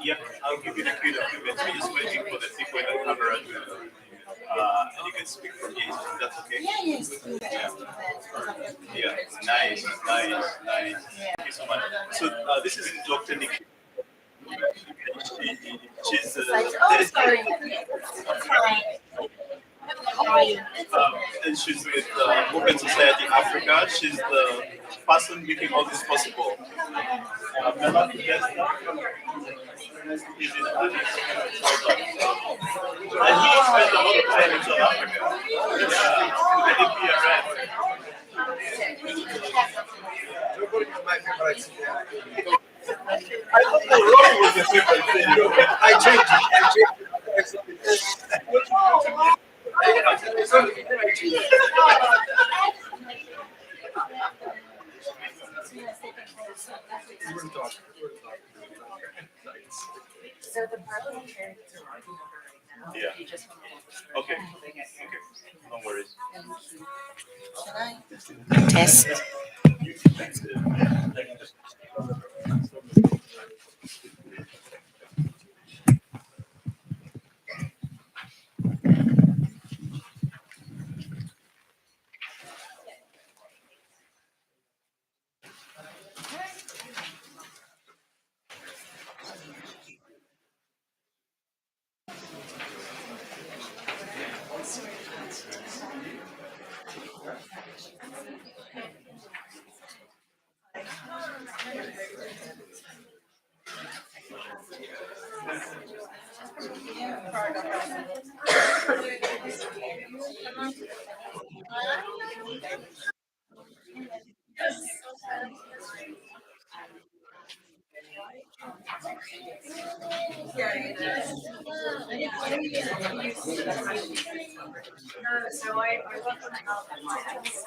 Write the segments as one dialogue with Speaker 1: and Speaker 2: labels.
Speaker 1: Yeah, I'll give you the cue in a few minutes. We're just waiting for the people in the camera to, and you can speak from here. That's okay?
Speaker 2: Yes.
Speaker 1: Yeah, nice. Thank you so much. So this is Dr. Nikki. She's
Speaker 2: Sorry.
Speaker 1: and she's with Open Society Africa. She's the person making all this possible. He's in Addis. And he spent a lot of time in South Africa. I did PRN. I thought the role was the favorite thing.
Speaker 3: I changed
Speaker 2: So the parliamentarians are working over right now.
Speaker 1: Yeah.
Speaker 2: They just
Speaker 1: Okay. No worries.
Speaker 2: Test. So I work on health and science.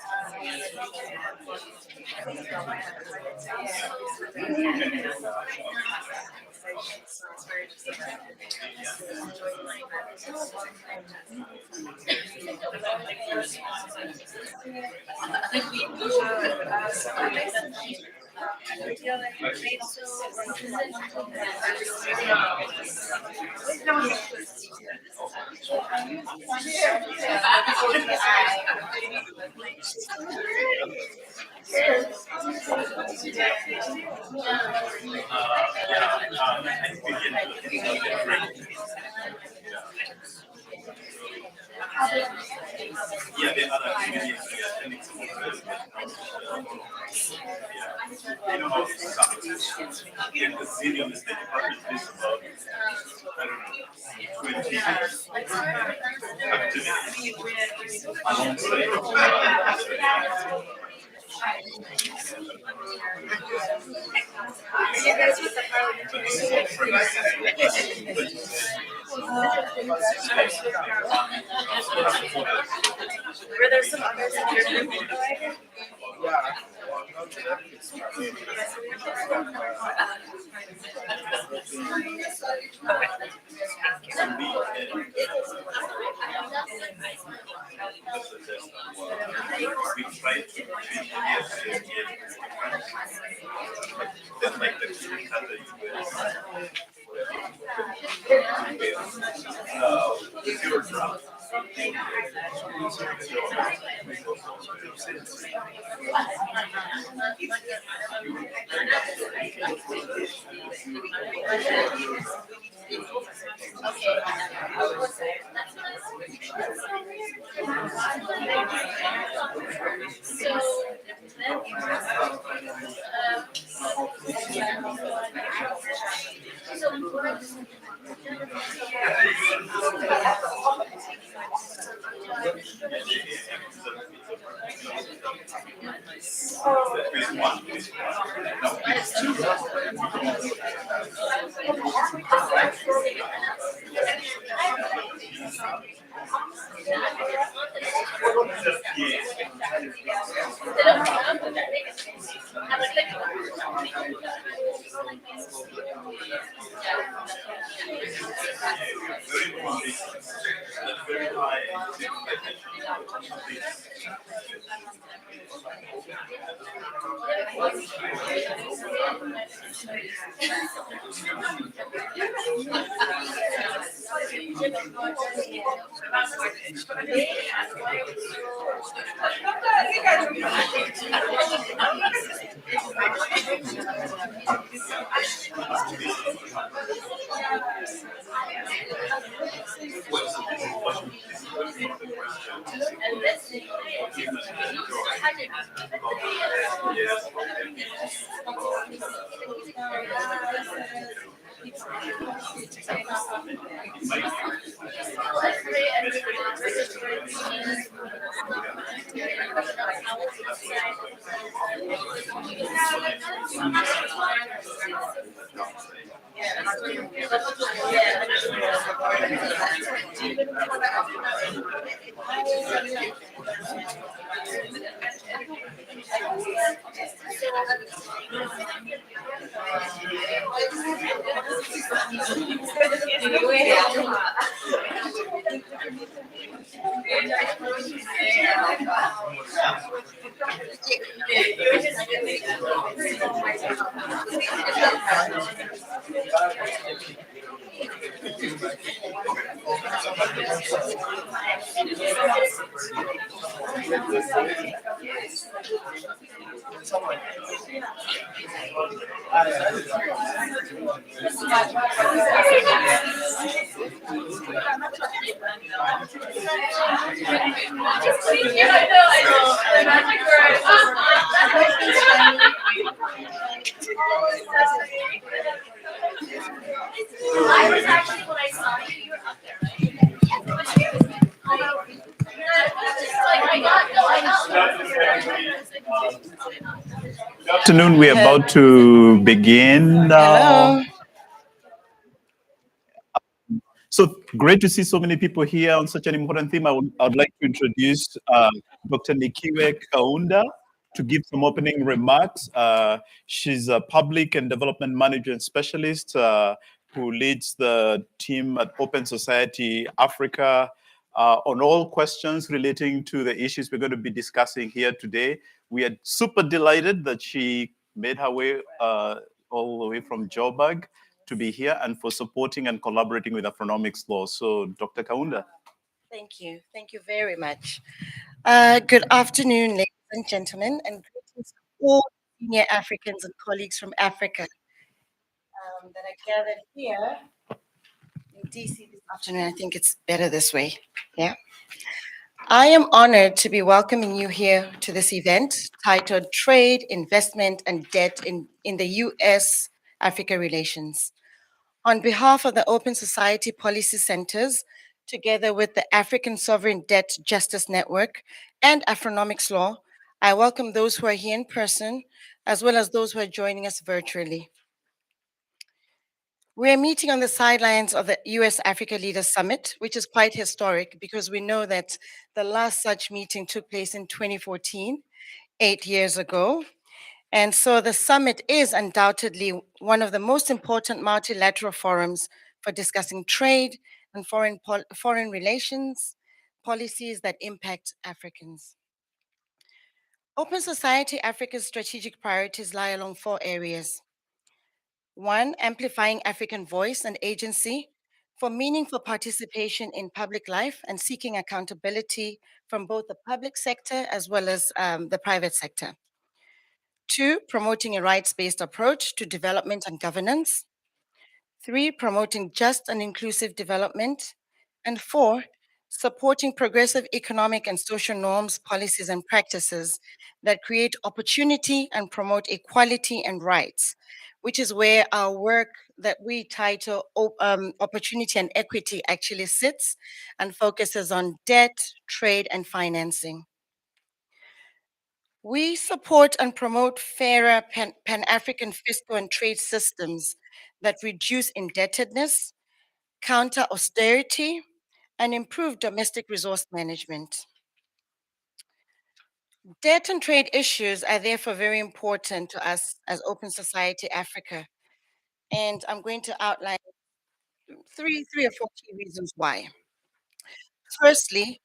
Speaker 2: So it's very just
Speaker 1: Yeah, the other activities we are attending some of this. You know how it's in the city of the State Department is about, I don't know, 20
Speaker 2: Were there some others in your group?
Speaker 1: Good afternoon. We're about to begin now.
Speaker 3: Hello.
Speaker 1: So great to see so many people here on such an important theme. I would like to introduce Dr. Nikiwe Kaunda to give some opening remarks. She's a public and development manager and specialist who leads the team at Open Society Africa on all questions relating to the issues we're going to be discussing here today. We are super delighted that she made her way all the way from Joburg to be here and for supporting and collaborating with Afronomics Law. So, Dr. Kaunda.
Speaker 3: Thank you. Thank you very much. Good afternoon, ladies and gentlemen, and greetings to all senior Africans and colleagues from Africa that are gathered here in DC this afternoon. I think it's better this way. Yeah. I am honored to be welcoming you here to this event titled Trade, Investment, and Debt in the U.S. Africa Relations. On behalf of the Open Society Policy Centers, together with the African Sovereign Debt Justice Network and Afronomics Law, I welcome those who are here in person, as well as those who are joining us virtually. We are meeting on the sidelines of the US Africa Leaders Summit, which is quite historic because we know that the last such meeting took place in 2014, 8 years ago. And so the summit is undoubtedly one of the most important multilateral forums for discussing trade and foreign relations policies that impact Africans. Open Society Africa's strategic priorities lie along 4 areas. 1, amplifying African voice and agency for meaningful participation in public life and seeking accountability from both the public sector as well as the private sector. 2, promoting a rights-based approach to development and governance. 3, promoting just and inclusive development. And 4, supporting progressive economic and social norms, policies, and practices that create opportunity and promote equality and rights, which is where our work that we title Opportunity and Equity actually sits and focuses on debt, trade, and financing. We support and promote fairer Pan-African fiscal and trade systems that reduce indebtedness, counter austerity, and improve domestic resource management. Debt and trade issues are therefore very important to us as Open Society Africa. And I'm going to outline three or four key reasons why. Firstly,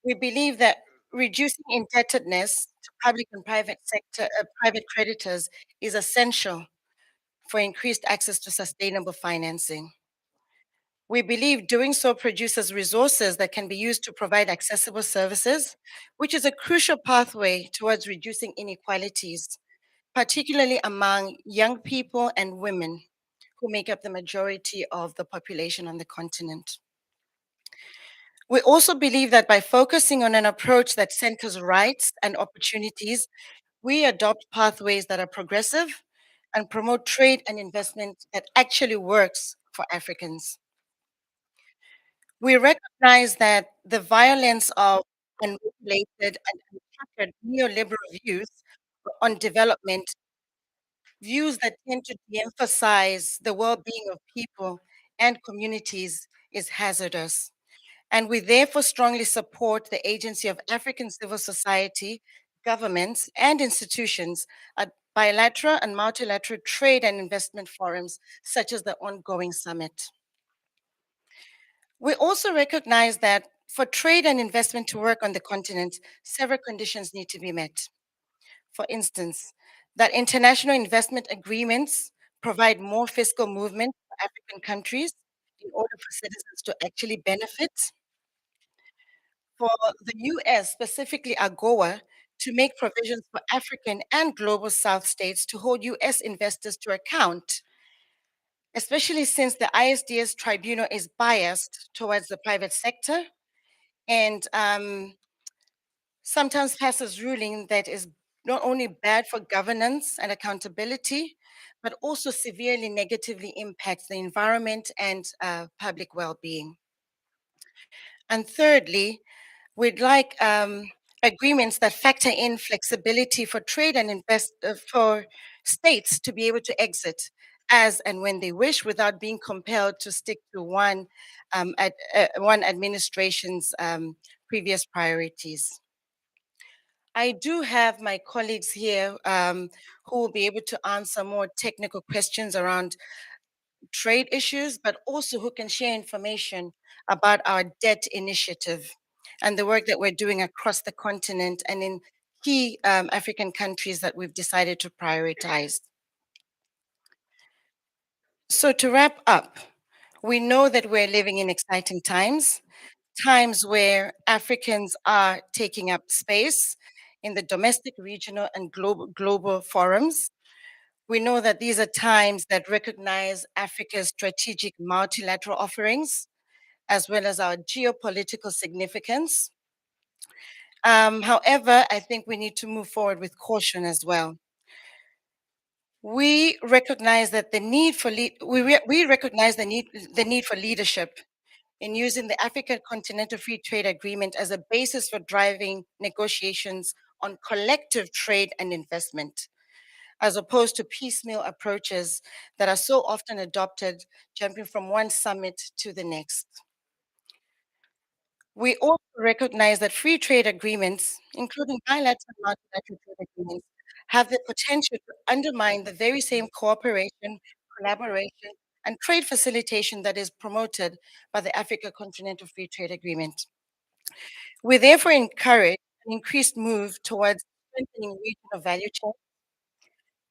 Speaker 3: we believe that reducing indebtedness to public and private creditors is essential for increased access to sustainable financing. We believe doing so produces resources that can be used to provide accessible services, which is a crucial pathway towards reducing inequalities, particularly among young people and women who make up the majority of the population on the continent. We also believe that by focusing on an approach that centers rights and opportunities, we adopt pathways that are progressive and promote trade and investment that actually works for Africans. We recognize that the violence of unregulated and unstructured neoliberal views on development, views that tend to de-emphasize the well-being of people and communities, is hazardous. And we therefore strongly support the agency of African civil society, governments, and institutions at bilateral and multilateral trade and investment forums, such as the ongoing summit. We also recognize that for trade and investment to work on the continent, several conditions need to be met. For instance, that international investment agreements provide more fiscal movement for African countries in order for citizens to actually benefit. For the US, specifically AGOA, to make provisions for African and global South states to hold US investors to account, especially since the ISDS tribunal is biased towards the private sector and sometimes passes ruling that is not only bad for governance and accountability, but also severely negatively impacts the environment and public well-being. And thirdly, we'd like agreements that factor in flexibility for trade and for states to be able to exit as and when they wish without being compelled to stick to one administration's previous priorities. I do have my colleagues here who will be able to answer more technical questions around trade issues, but also who can share information about our debt initiative and the work that we're doing across the continent and in key African countries that we've decided to prioritize. So to wrap up, we know that we're living in exciting times, times where Africans are taking up space in the domestic, regional, and global forums. We know that these are times that recognize Africa's strategic multilateral offerings, as well as our geopolitical significance. However, I think we need to move forward with caution as well. We recognize that the need for we recognize the need for leadership in using the African Continental Free Trade Agreement as a basis for driving negotiations on collective trade and investment, as opposed to piecemeal approaches that are so often adopted, jumping from one summit to the next. We also recognize that free trade agreements, including bilateral and multilateral trade agreements, have the potential to undermine the very same cooperation, collaboration, and trade facilitation that is promoted by the Africa Continental Free Trade Agreement. We therefore encourage an increased move towards strengthening regional value chains,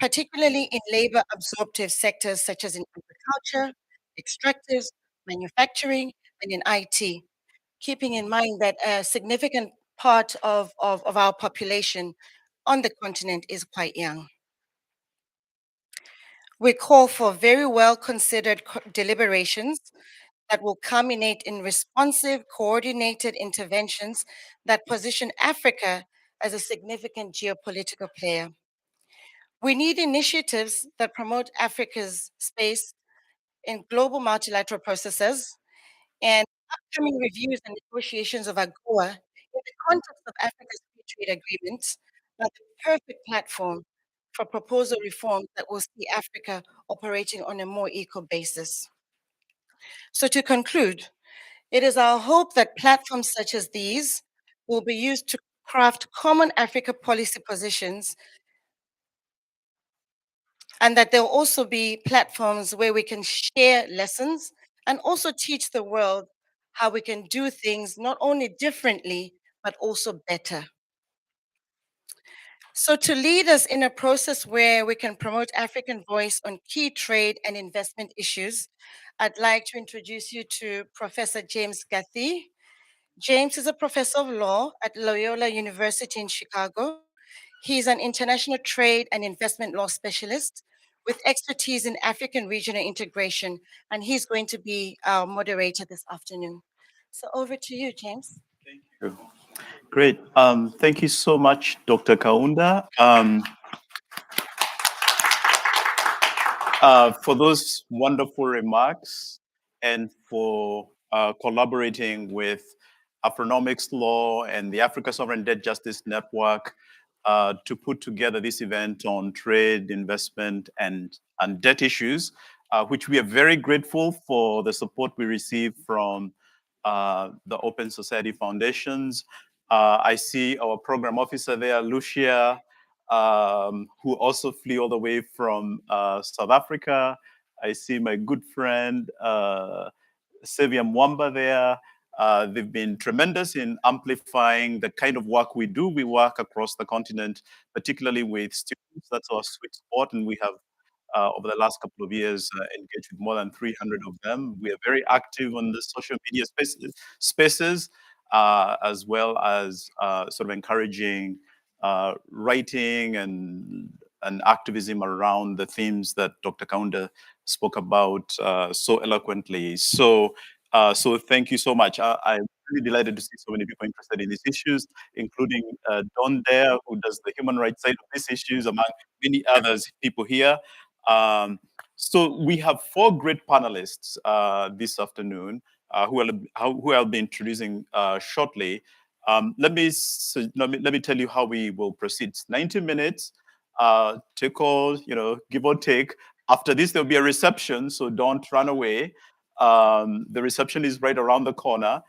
Speaker 3: particularly in labor absorptive sectors such as in agriculture, extractives, manufacturing, and in IT, keeping in mind that a significant part of our population on the continent is quite young. We call for very well considered deliberations that will culminate in responsive, coordinated interventions that position Africa as a significant geopolitical player. We need initiatives that promote Africa's space in global multilateral processes, and upcoming reviews and negotiations of AGOA in the context of Africa's free trade agreements are the perfect platform for proposal reforms that will see Africa operating on a more equal basis. So to conclude, it is our hope that platforms such as these will be used to craft common Africa policy positions, and that there'll also be platforms where we can share lessons and also teach the world how we can do things not only differently, but also better. So to lead us in a process where we can promote African voice on key trade and investment issues, I'd like to introduce you to Professor James Gathie. James is a professor of law at Loyola University in Chicago. He's an international trade and investment law specialist with expertise in African regional integration, and he's going to be our moderator this afternoon. So over to you, James.
Speaker 1: Thank you. Great. Thank you so much, Dr. Kaunda, for those wonderful remarks and for collaborating with Afronomics Law and the Africa Sovereign Debt Justice Network to put together this event on trade, investment, and debt issues, which we are very grateful for the support we receive from the Open Society Foundations. I see our program officer there, Lucia, who also flew all the way from South Africa. I see my good friend, Sevia Mwamba there. They've been tremendous in amplifying the kind of work we do. We work across the continent, particularly with students. That's our sweet spot, and we have over the last couple of years engaged with more than 300 of them. We are very active on the social media spaces as well as sort of encouraging writing and activism around the themes that Dr. Kaunda spoke about so eloquently. So thank you so much. I'm really delighted to see so many people interested in these issues, including Don Dare, who does the human rights side of these issues, among many others people here. So we have four great panelists this afternoon who I'll be introducing shortly. Let me tell you how we will proceed. It's 90 minutes, take all, give or take. After this, there'll be a reception, so don't run away. The reception is right around the corner.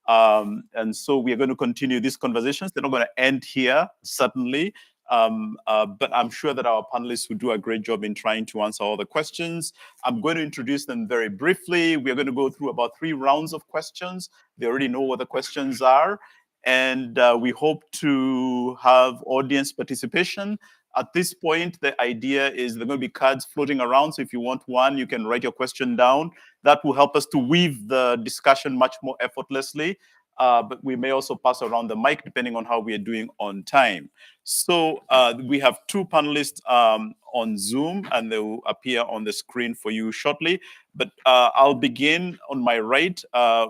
Speaker 1: And so we are going to continue these conversations. They're not going to end here, certainly. But I'm sure that our panelists will do a great job in trying to answer all the questions. I'm going to introduce them very briefly. We're going to go through about 3 rounds of questions. They already know what the questions are. And we hope to have audience participation. At this point, the idea is there are going to be cards floating around. So if you want one, you can write your question down. That will help us to weave the discussion much more effortlessly. But we may also pass around the mic depending on how we are doing on time. So we have 2 panelists on Zoom, and they will appear on the screen for you shortly. But I'll begin on my right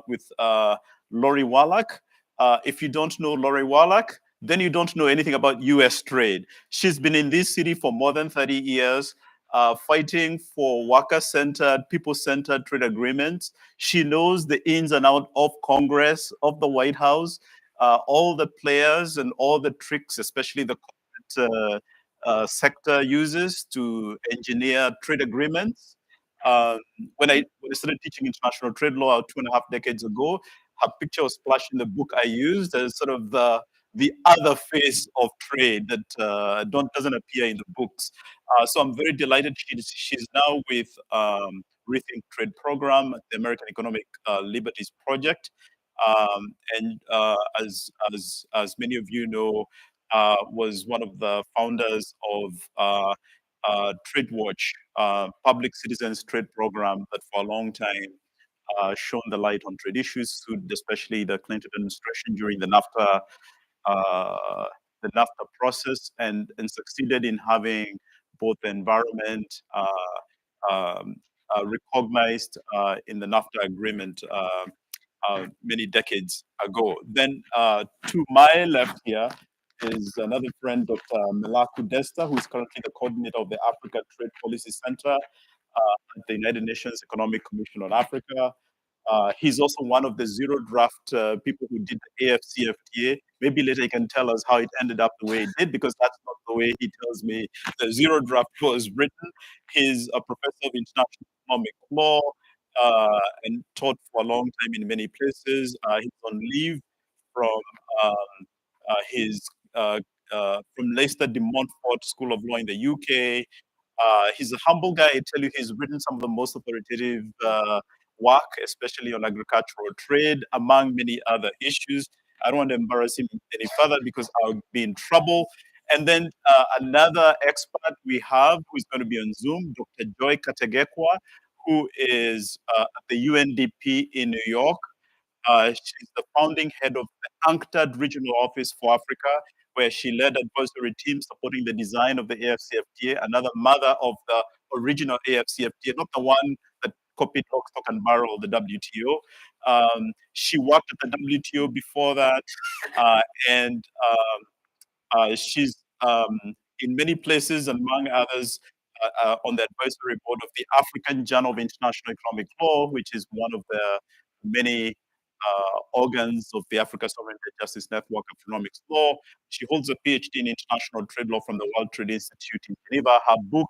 Speaker 1: with Laurie Wallach. If you don't know Laurie Wallach, then you don't know anything about US trade. She's been in this city for more than 30 years, fighting for worker-centered, people-centered trade agreements. She knows the ins and outs of Congress, of the White House, all the players and all the tricks, especially the corporate sector uses to engineer trade agreements. When I started teaching international trade law 2.5 decades ago, her picture was splashed in the book I used as sort of the other face of trade that doesn't appear in the books. So I'm very delighted she's now with Rethink Trade Program, the American Economic Liberties Project. And as many of you know, was one of the founders of TradeWatch, public citizens trade program that for a long time shone the light on trade issues, especially the Clinton administration during the NAFTA process, and succeeded in having both the environment recognized in the NAFTA agreement many decades ago. Then to my left here is another friend, Dr. Melaku Desta, who is currently the coordinator of the Africa Trade Policy Center at the United Nations Economic Commission on Africa. He's also one of the zero draft people who did the AfCFTA. Maybe later he can tell us how it ended up the way it did, because that's not the way he tells me the zero draft was written. He's a professor of international economic law and taught for a long time in many places. He's on leave from his from Leicester de Montfort School of Law in the UK. He's a humble guy. I tell you, he's written some of the most authoritative work, especially on agricultural trade, among many other issues. I don't want to embarrass him any further because I'll be in trouble. And then another expert we have who is going to be on Zoom, Dr. Joy Kategekwa, who is at the UNDP in New York. She's the founding head of the UNCTAD Regional Office for Africa, where she led advisory teams supporting the design of the AfCFTA, another mother of the original AfCFTA, not the one that copied lock, stock, and barrel of the WTO. She worked at the WTO before that, and she's in many places, among others, on the advisory board of the African Journal of International Economic Law, which is one of the many organs of the Africa Sovereignty Justice Network of Economics Law. She holds a PhD in international trade law from the World Trade Institute in Geneva. Her book,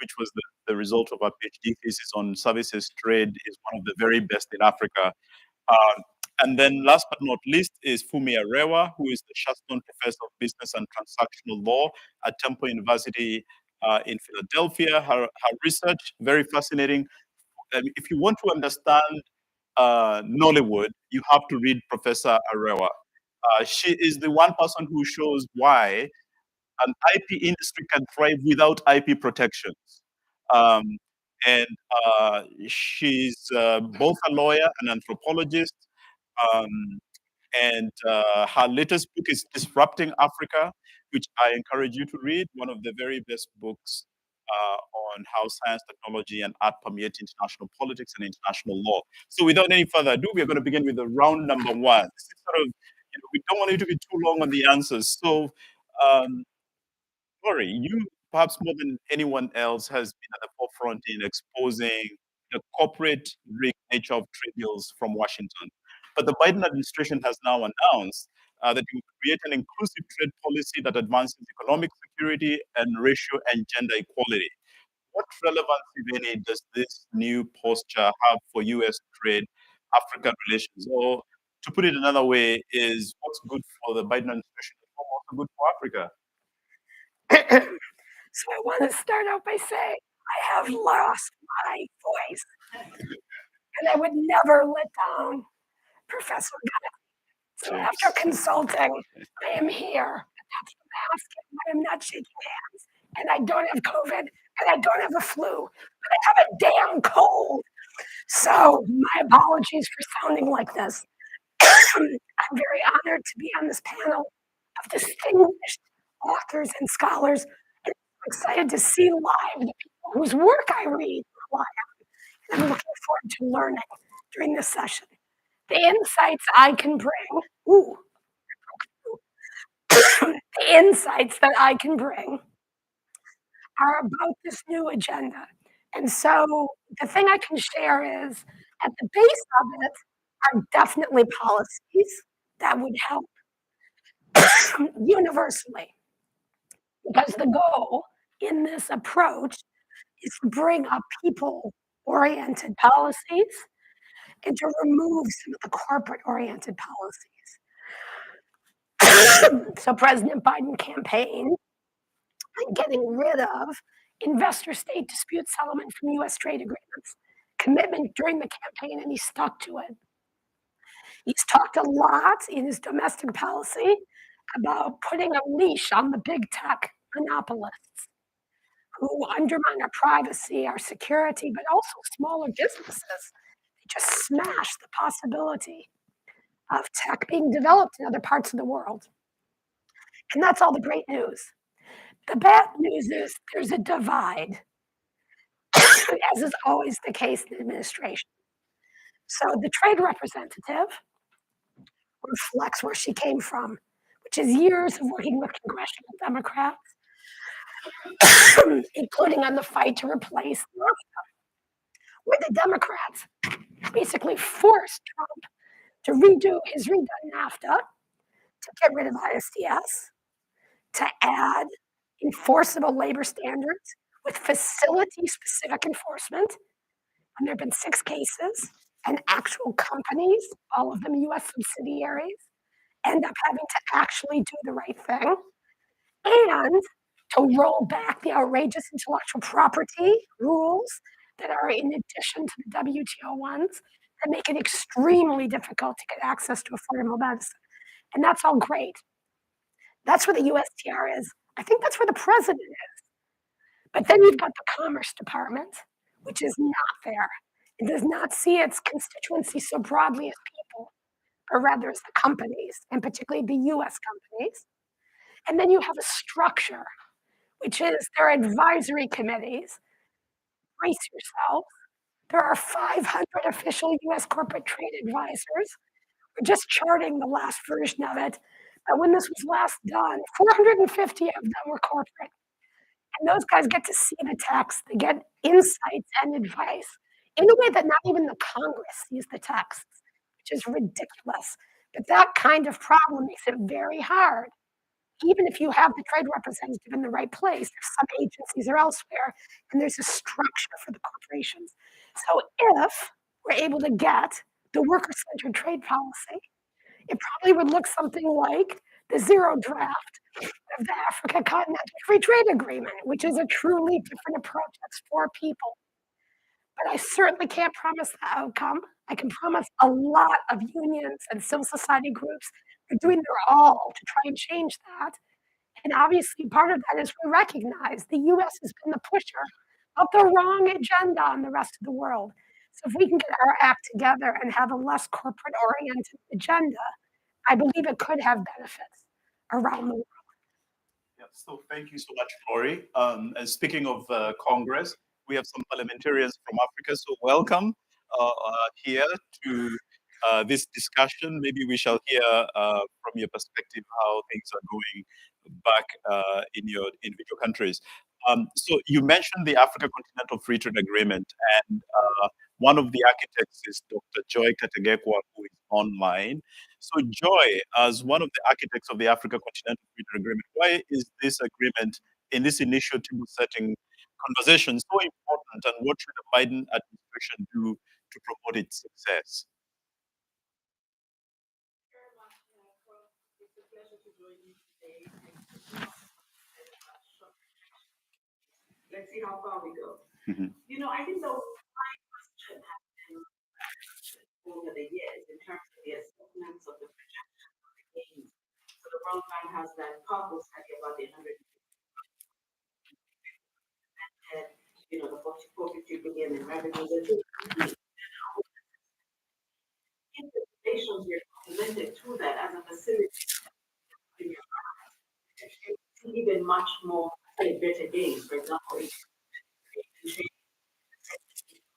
Speaker 1: which was the result of her PhD thesis on services trade, is one of the very best in Africa. And then last but not least is Fumi Arewa, who is the Shaston Professor of Business and Transactional Law at Temple University in Philadelphia. Her research, very fascinating. If you want to understand Nollywood, you have to read Professor Arewa. She is the one person who shows why an IP industry can thrive without IP protections. Um, and she's both a lawyer and anthropologist. Um, and her latest book is Disrupting Africa, which I encourage you to read, one of the very best books on how science, technology, and art permeate international politics and international law. So without any further ado, we're going to begin with the round number one. This is sort of, we don't want it to be too long on the answers. So, Lori, you perhaps more than anyone else has been at the forefront in exposing the corporate rigged nature of trade deals from Washington. But the Biden administration has now announced that it will create an inclusive trade policy that advances economic security and racial and gender equality. What relevance, if any, does this new posture have for US trade, African relations? Or to put it another way, is what's good for the Biden administration also good for Africa?
Speaker 4: So I want to start out by saying I have lost my voice, and I would never let down Professor Guy. So after consulting, I am here. I have the mask, and I am not shaking hands, and I don't have COVID, and I don't have a flu, but I have a damn cold. So my apologies for sounding like this. I'm very honored to be on this panel of distinguished authors and scholars. And I'm excited to see live the people whose work I read live. And I'm looking forward to learning during this session. The insights I can bring, the insights that I can bring are about this new agenda. And so the thing I can share is at the base of it are definitely policies that would help universally. Because the goal in this approach is to bring up people-oriented policies and to remove some of the corporate-oriented policies. So President Biden campaigned on getting rid of investor-state dispute settlement from U.S. trade agreements, commitment during the campaign, and he stuck to it. He's talked a lot in his domestic policy about putting a leash on the big tech monopolists who undermine our privacy, our security, but also smaller businesses. They just smash the possibility of tech being developed in other parts of the world. And that's all the great news. The bad news is there's a divide, as is always the case in administration. So the trade representative reflects where she came from, which is years of working with congressional Democrats, including on the fight to replace NAFTA, where the Democrats basically forced Trump to redo his redone NAFTA, to get rid of ISDS, to add enforceable labor standards with facility-specific enforcement. And there have been 6 cases, and actual companies, all of them US subsidiaries, end up having to actually do the right thing, and to roll back the outrageous intellectual property rules that are in addition to the WTO ones that make it extremely difficult to get access to affordable medicine. And that's all great. That's where the USTR is. I think that's where the president is. But then you've got the Commerce Department, which is not there. It does not see its constituency so broadly as people, or rather as the companies, and particularly the US companies. And then you have a structure, which is their advisory committees. Brace yourself. There are 500 official US corporate trade advisors. We're just charting the last version of it. But when this was last done, 450 of them were corporate. And those guys get to see the text, they get insights and advice in a way that not even the Congress sees the text, which is ridiculous. But that kind of problem makes it very hard, even if you have the trade representative in the right place. If some agencies are elsewhere, and there's a structure for the corporations. So if we're able to get the worker-centered trade policy, it probably would look something like the zero draft of the Africa Continental Free Trade Agreement, which is a truly different approach that's for people. But I certainly can't promise the outcome. I can promise a lot of unions and civil society groups are doing their all to try and change that. And obviously, part of that is we recognize the US has been the pusher of the wrong agenda on the rest of the world. So if we can get our act together and have a less corporate oriented agenda, I believe it could have benefits around the world.
Speaker 1: Yeah, so thank you so much, Lori. And speaking of Congress, we have some parliamentarians from Africa, so welcome here to this discussion. Maybe we shall hear from your perspective how things are going back in your individual countries. So you mentioned the Africa Continental Free Trade Agreement, and one of the architects is Dr. Joy Kategekwa, who is online. So Joy, as one of the architects of the Africa Continental Free Trade Agreement, why is this agreement in this initial table setting conversation so important, and what should the Biden administration do to promote its success?
Speaker 5: It's a pleasure to join you today. Let's see how far we go. You know, I think the my question has been over the years in terms of the assessments of the projections of the gains. So the World Bank has that powerful study about the 100 and you know the 450 billion in revenue. Interpretations were presented to that as a facility in your even much more better gains. For example,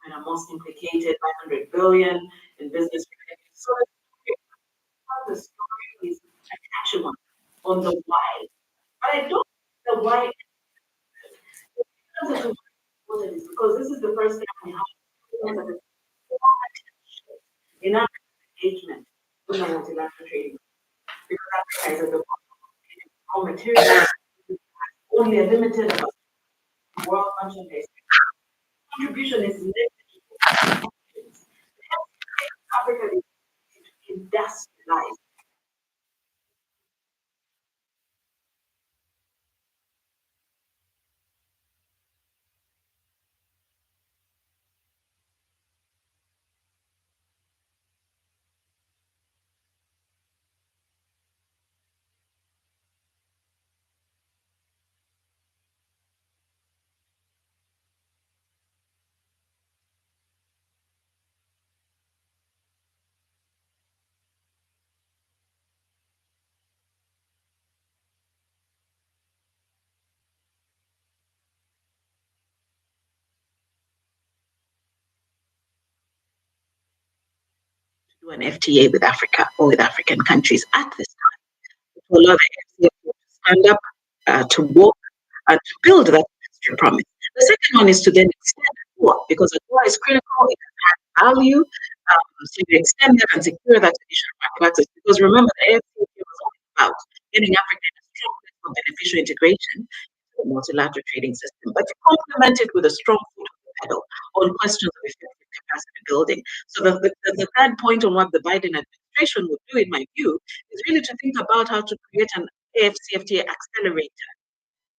Speaker 5: and are most implicated 500 billion in business. So the story is an action on the why. But I don't know the why because this is the first time we have in our engagement with the multilateral trading. Because Africa is at the raw material only a limited amount of world function based. Contribution is limited. Africa is industrialized. Do an FTA with Africa or with African countries at this time to allow the AfCFTA to stand up, to work, and to build that extra promise. The second one is to then extend AGOA because AGOA is critical, it has value, so you extend that and secure that additional market access. Because remember, the AfCFTA was all about getting Africa in a strong place for beneficial integration into the multilateral trading system, but to complement it with a strong foot on the pedal on questions of effective capacity building. So the third point on what the Biden administration would do, in my view, is really to think about how to create an AfCFTA accelerator,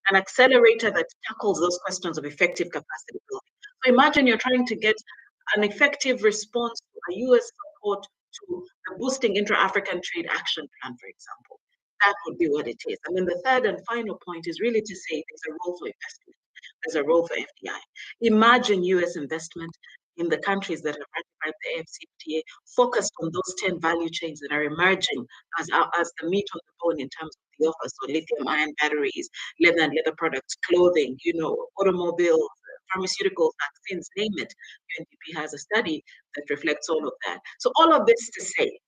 Speaker 5: an accelerator that tackles those questions of effective capacity building. So imagine you're trying to get an effective response to a US support to the boosting intra-African trade action plan, for example. that would be what it is. And then the third and final point is really to say there's a role for investment. There's a role for FDI. Imagine US investment in the countries that have ratified the AfCFTA, focused on those 10 value chains that are emerging as the meat on the bone in terms of the offer. So lithium-ion batteries, leather and leather products, clothing, automobiles, pharmaceuticals, vaccines, name it. UNDP has a study that reflects all of that. So all of this to say,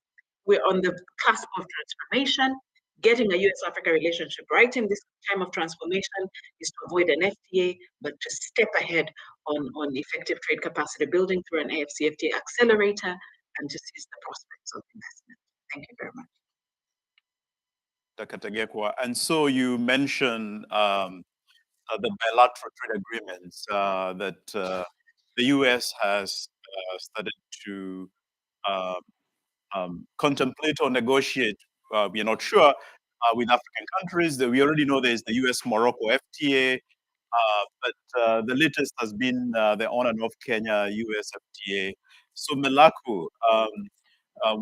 Speaker 5: we're on the cusp of transformation. Getting a US-Africa relationship right in this time of transformation is to avoid an FTA, but to step ahead on effective trade capacity building through an AfCFTA accelerator and to seize the prospects of investment. Thank you very much.
Speaker 1: Dr. Tegekwa. And so you mentioned the bilateral trade agreements that the US has started to contemplate or negotiate. We're not sure with African countries. We already know there's the US-Morocco FTA, but the latest has been the on and off Kenya-US FTA. So Melaku,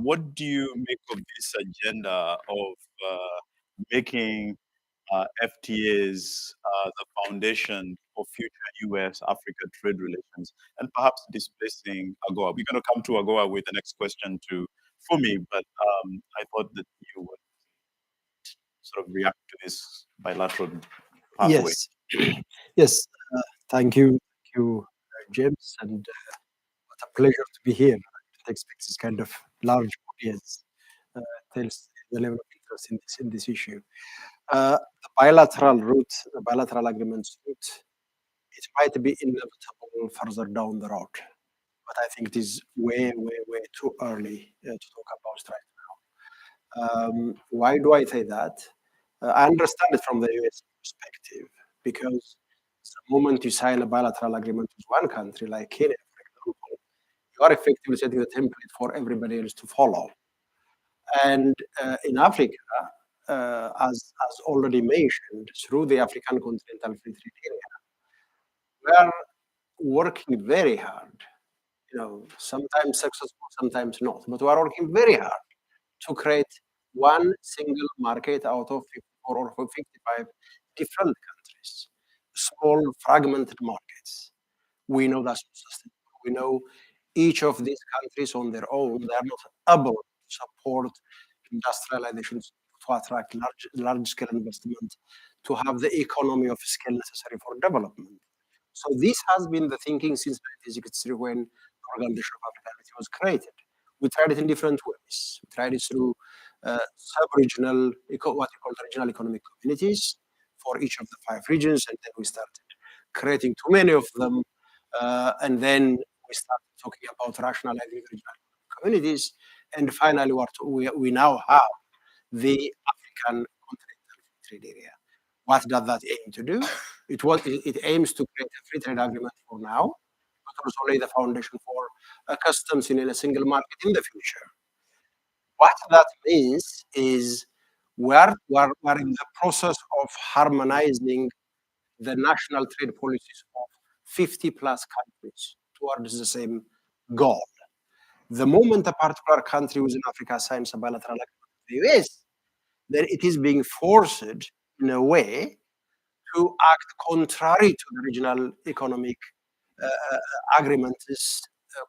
Speaker 1: what do you make of this agenda of making FTAs the foundation for future US-Africa trade relations and perhaps displacing AGOA? We're going to come to AGOA with the next question to Fumi, but I thought that you would sort of react to this bilateral pathway.
Speaker 6: Yes, yes. Thank you, James, and what a pleasure to be here. I didn't expect this kind of large audience. Tells the level of interest in this issue. The bilateral route, the bilateral agreements route, it might be inevitable further down the road, but I think it is way too early to talk about right now. Why do I say that? I understand it from the US perspective, because the moment you sign a bilateral agreement with one country, like Kenya, for example, you are effectively setting the template for everybody else to follow. And in Africa, as already mentioned, through the African Continental Free Trade Area, we are working very hard, sometimes successful, sometimes not, but we are working very hard to create one single market out of 54 or 55 different countries, small fragmented markets. We know that's not sustainable. We know each of these countries on their own, they are not able to support industrialization, to attract large-scale investment, to have the economy of scale necessary for development. So this has been the thinking since 1963 when the Organization of African Unity was created. We tried it in different ways. We tried it through sub-regional, what we call regional economic communities for each of the 5 regions, and then we started creating too many of them, and then we started talking about rationalizing regional communities, and finally we now have the African Continental Free Trade Area. What does that aim to do? It aims to create a free trade agreement for now, but also lay the foundation for customs in a single market in the future. What that means is we're in the process of harmonizing the national trade policies of 50 plus countries towards the same goal. The moment a particular country within Africa signs a bilateral agreement with the US, then it is being forced in a way to act contrary to the regional economic agreements,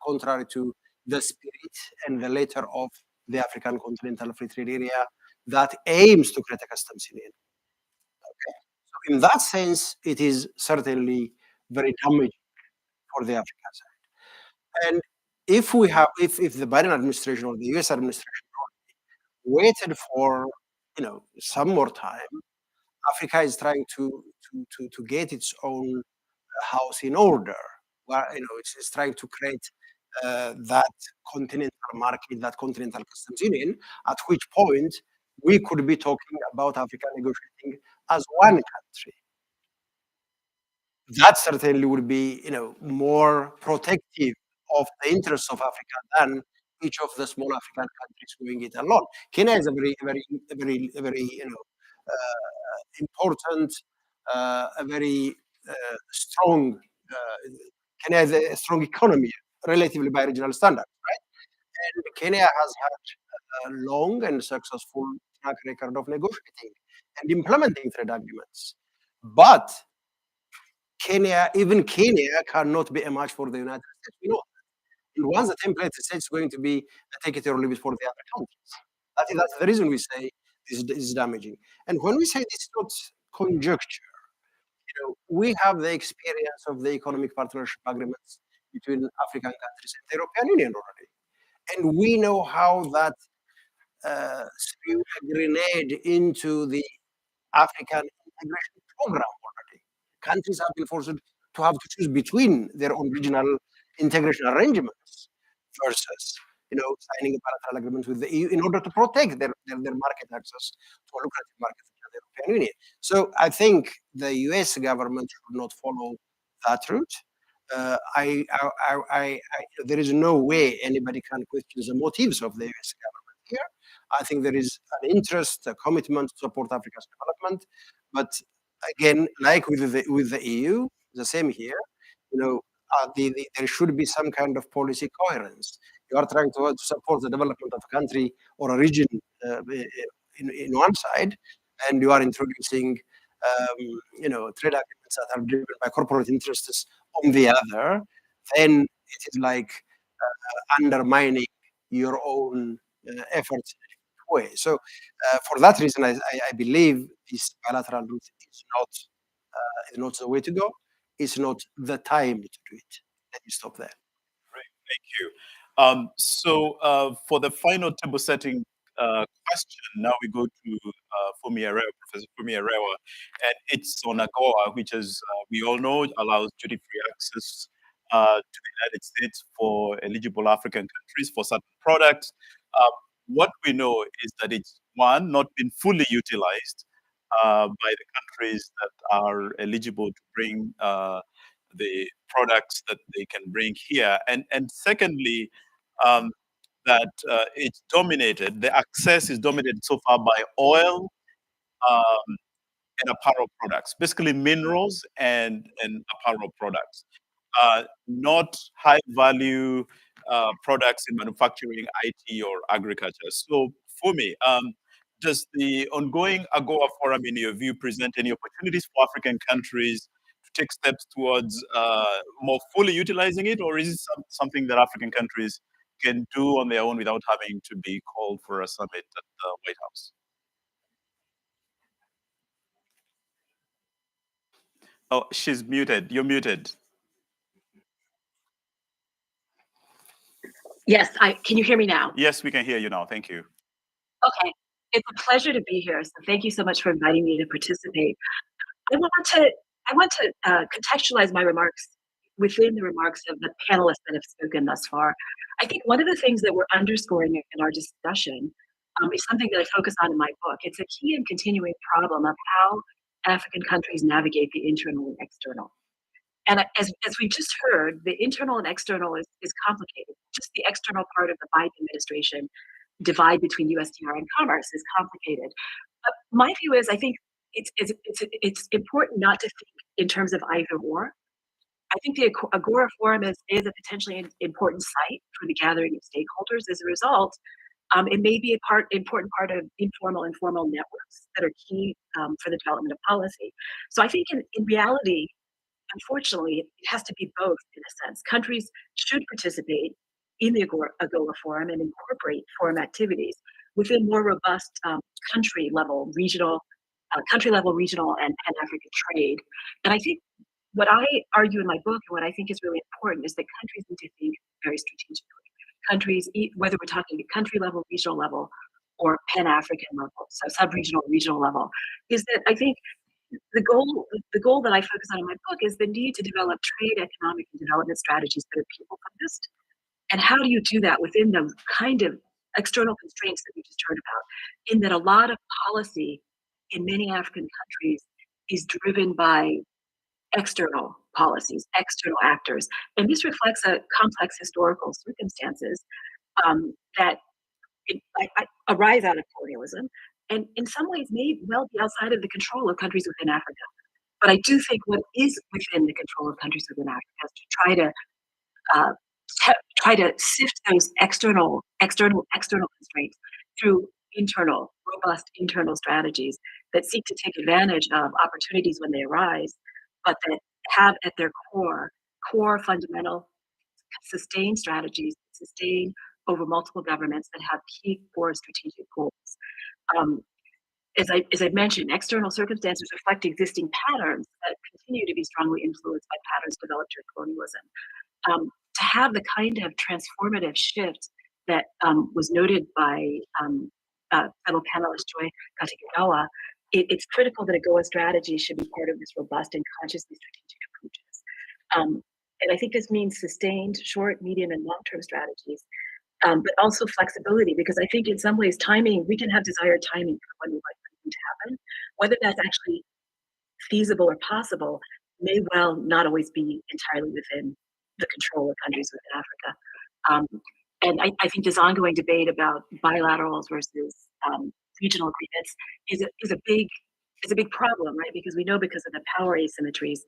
Speaker 6: contrary to the spirit and the letter of the African Continental Free Trade Area that aims to create a customs union. Okay, so in that sense, it is certainly very damaging for the African side. And if the Biden administration or the US administration waited for some more time, Africa is trying to get its own house in order. Where it's trying to create that continental market, that continental customs union. At which point we could be talking about Africa negotiating as one country. That certainly would be more protective of the interests of Africa than each of the small African countries doing it alone. Kenya is a very important, a very strong. Kenya has a strong economy, relatively by regional standards, right? And Kenya has had a long and successful track record of negotiating and implementing trade agreements. But even Kenya cannot be a match for the United States. We know that. And once the template is set, it's going to be a take it or leave it for the other countries. I think that's the reason we say this is damaging. And when we say this is not conjecture, we have the experience of the economic partnership agreements between African countries and the European Union already. And we know how that threw a grenade into the African integration program already. Countries have been forced to have to choose between their own regional integration arrangements versus signing a bilateral agreement with the EU in order to protect their market access to a lucrative market in the European Union. So I think the US government should not follow that route. There is no way anybody can question the motives of the US government here. I think there is an interest, a commitment to support Africa's development. But again, like with the EU, the same here, there should be some kind of policy coherence. You are trying to support the development of a country or a region in one side, and you are introducing trade agreements that are driven by corporate interests on the other, then it is like undermining your own efforts in a way. So for that reason, I believe this bilateral route is not the way to go. It's not the time to do it. Let me stop there.
Speaker 1: Great, thank you. So for the final table setting question, now we go to Professor Fumi Arewa, and it's on AGOA, which, as we all know, allows duty-free access to the United States for eligible African countries for certain products. What we know is that it's, one, not been fully utilized by the countries that are eligible to bring the products that they can bring here. And secondly, that it's dominated, the access is dominated so far by oil and apparel products, basically minerals and apparel products, not high value products in manufacturing, IT, or agriculture. So for me, does the ongoing AGOA forum, in your view, present any opportunities for African countries to take steps towards more fully utilizing it, or is it something that African countries can do on their own without having to be called for a summit at the White House? Oh, she's muted. You're muted.
Speaker 7: Yes, can you hear me now?
Speaker 1: Yes, we can hear you now. Thank you.
Speaker 7: Okay, it's a pleasure to be here. So thank you so much for inviting me to participate. I want to contextualize my remarks within the remarks of the panelists that have spoken thus far. I think one of the things that we're underscoring in our discussion is something that I focus on in my book. It's a key and continuing problem of how African countries navigate the internal and external. And as we just heard, the internal and external is complicated. Just the external part of the Biden administration divide between USTR and commerce is complicated. But my view is, I think it's important not to think in terms of either or. I think the Agora Forum is a potentially important site for the gathering of stakeholders. As a result, it may be important part of informal and formal networks that are key for the development of policy. So I think in reality, unfortunately, it has to be both in a sense. Countries should participate in the AGOA Forum and incorporate forum activities within more robust country-level, regional, and Pan-African trade. And I think what I argue in my book and what I think is really important is that countries need to think very strategically. Countries, whether we're talking at country level, regional level, or Pan-African level, so sub-regional, regional level, is that I think the goal that I focus on in my book is the need to develop trade, economic, and development strategies that are people focused. And how do you do that within the kind of external constraints that we just heard about? In that a lot of policy in many African countries is driven by external policies, external actors. And this reflects a complex historical circumstances that arise out of colonialism, and in some ways may well be outside of the control of countries within Africa. But I do think what is within the control of countries within Africa is to try to sift those external constraints through robust internal strategies that seek to take advantage of opportunities when they arise, but that have at their core fundamental sustained strategies, sustain over multiple governments that have key core strategic goals. Um, as I mentioned, external circumstances reflect existing patterns that continue to be strongly influenced by patterns developed during colonialism. To have the kind of transformative shift that was noted by fellow panelist Joy Katagawa, it's critical that AGOA strategy should be part of this robust and consciously strategic approaches. And I think this means sustained short, medium, and long-term strategies, but also flexibility, because I think in some ways we can have desired timing for when we like something to happen. Whether that's actually feasible or possible may well not always be entirely within the control of countries within Africa. And I think this ongoing debate about bilaterals versus regional agreements is a big problem, right? Because we know because of the power asymmetries,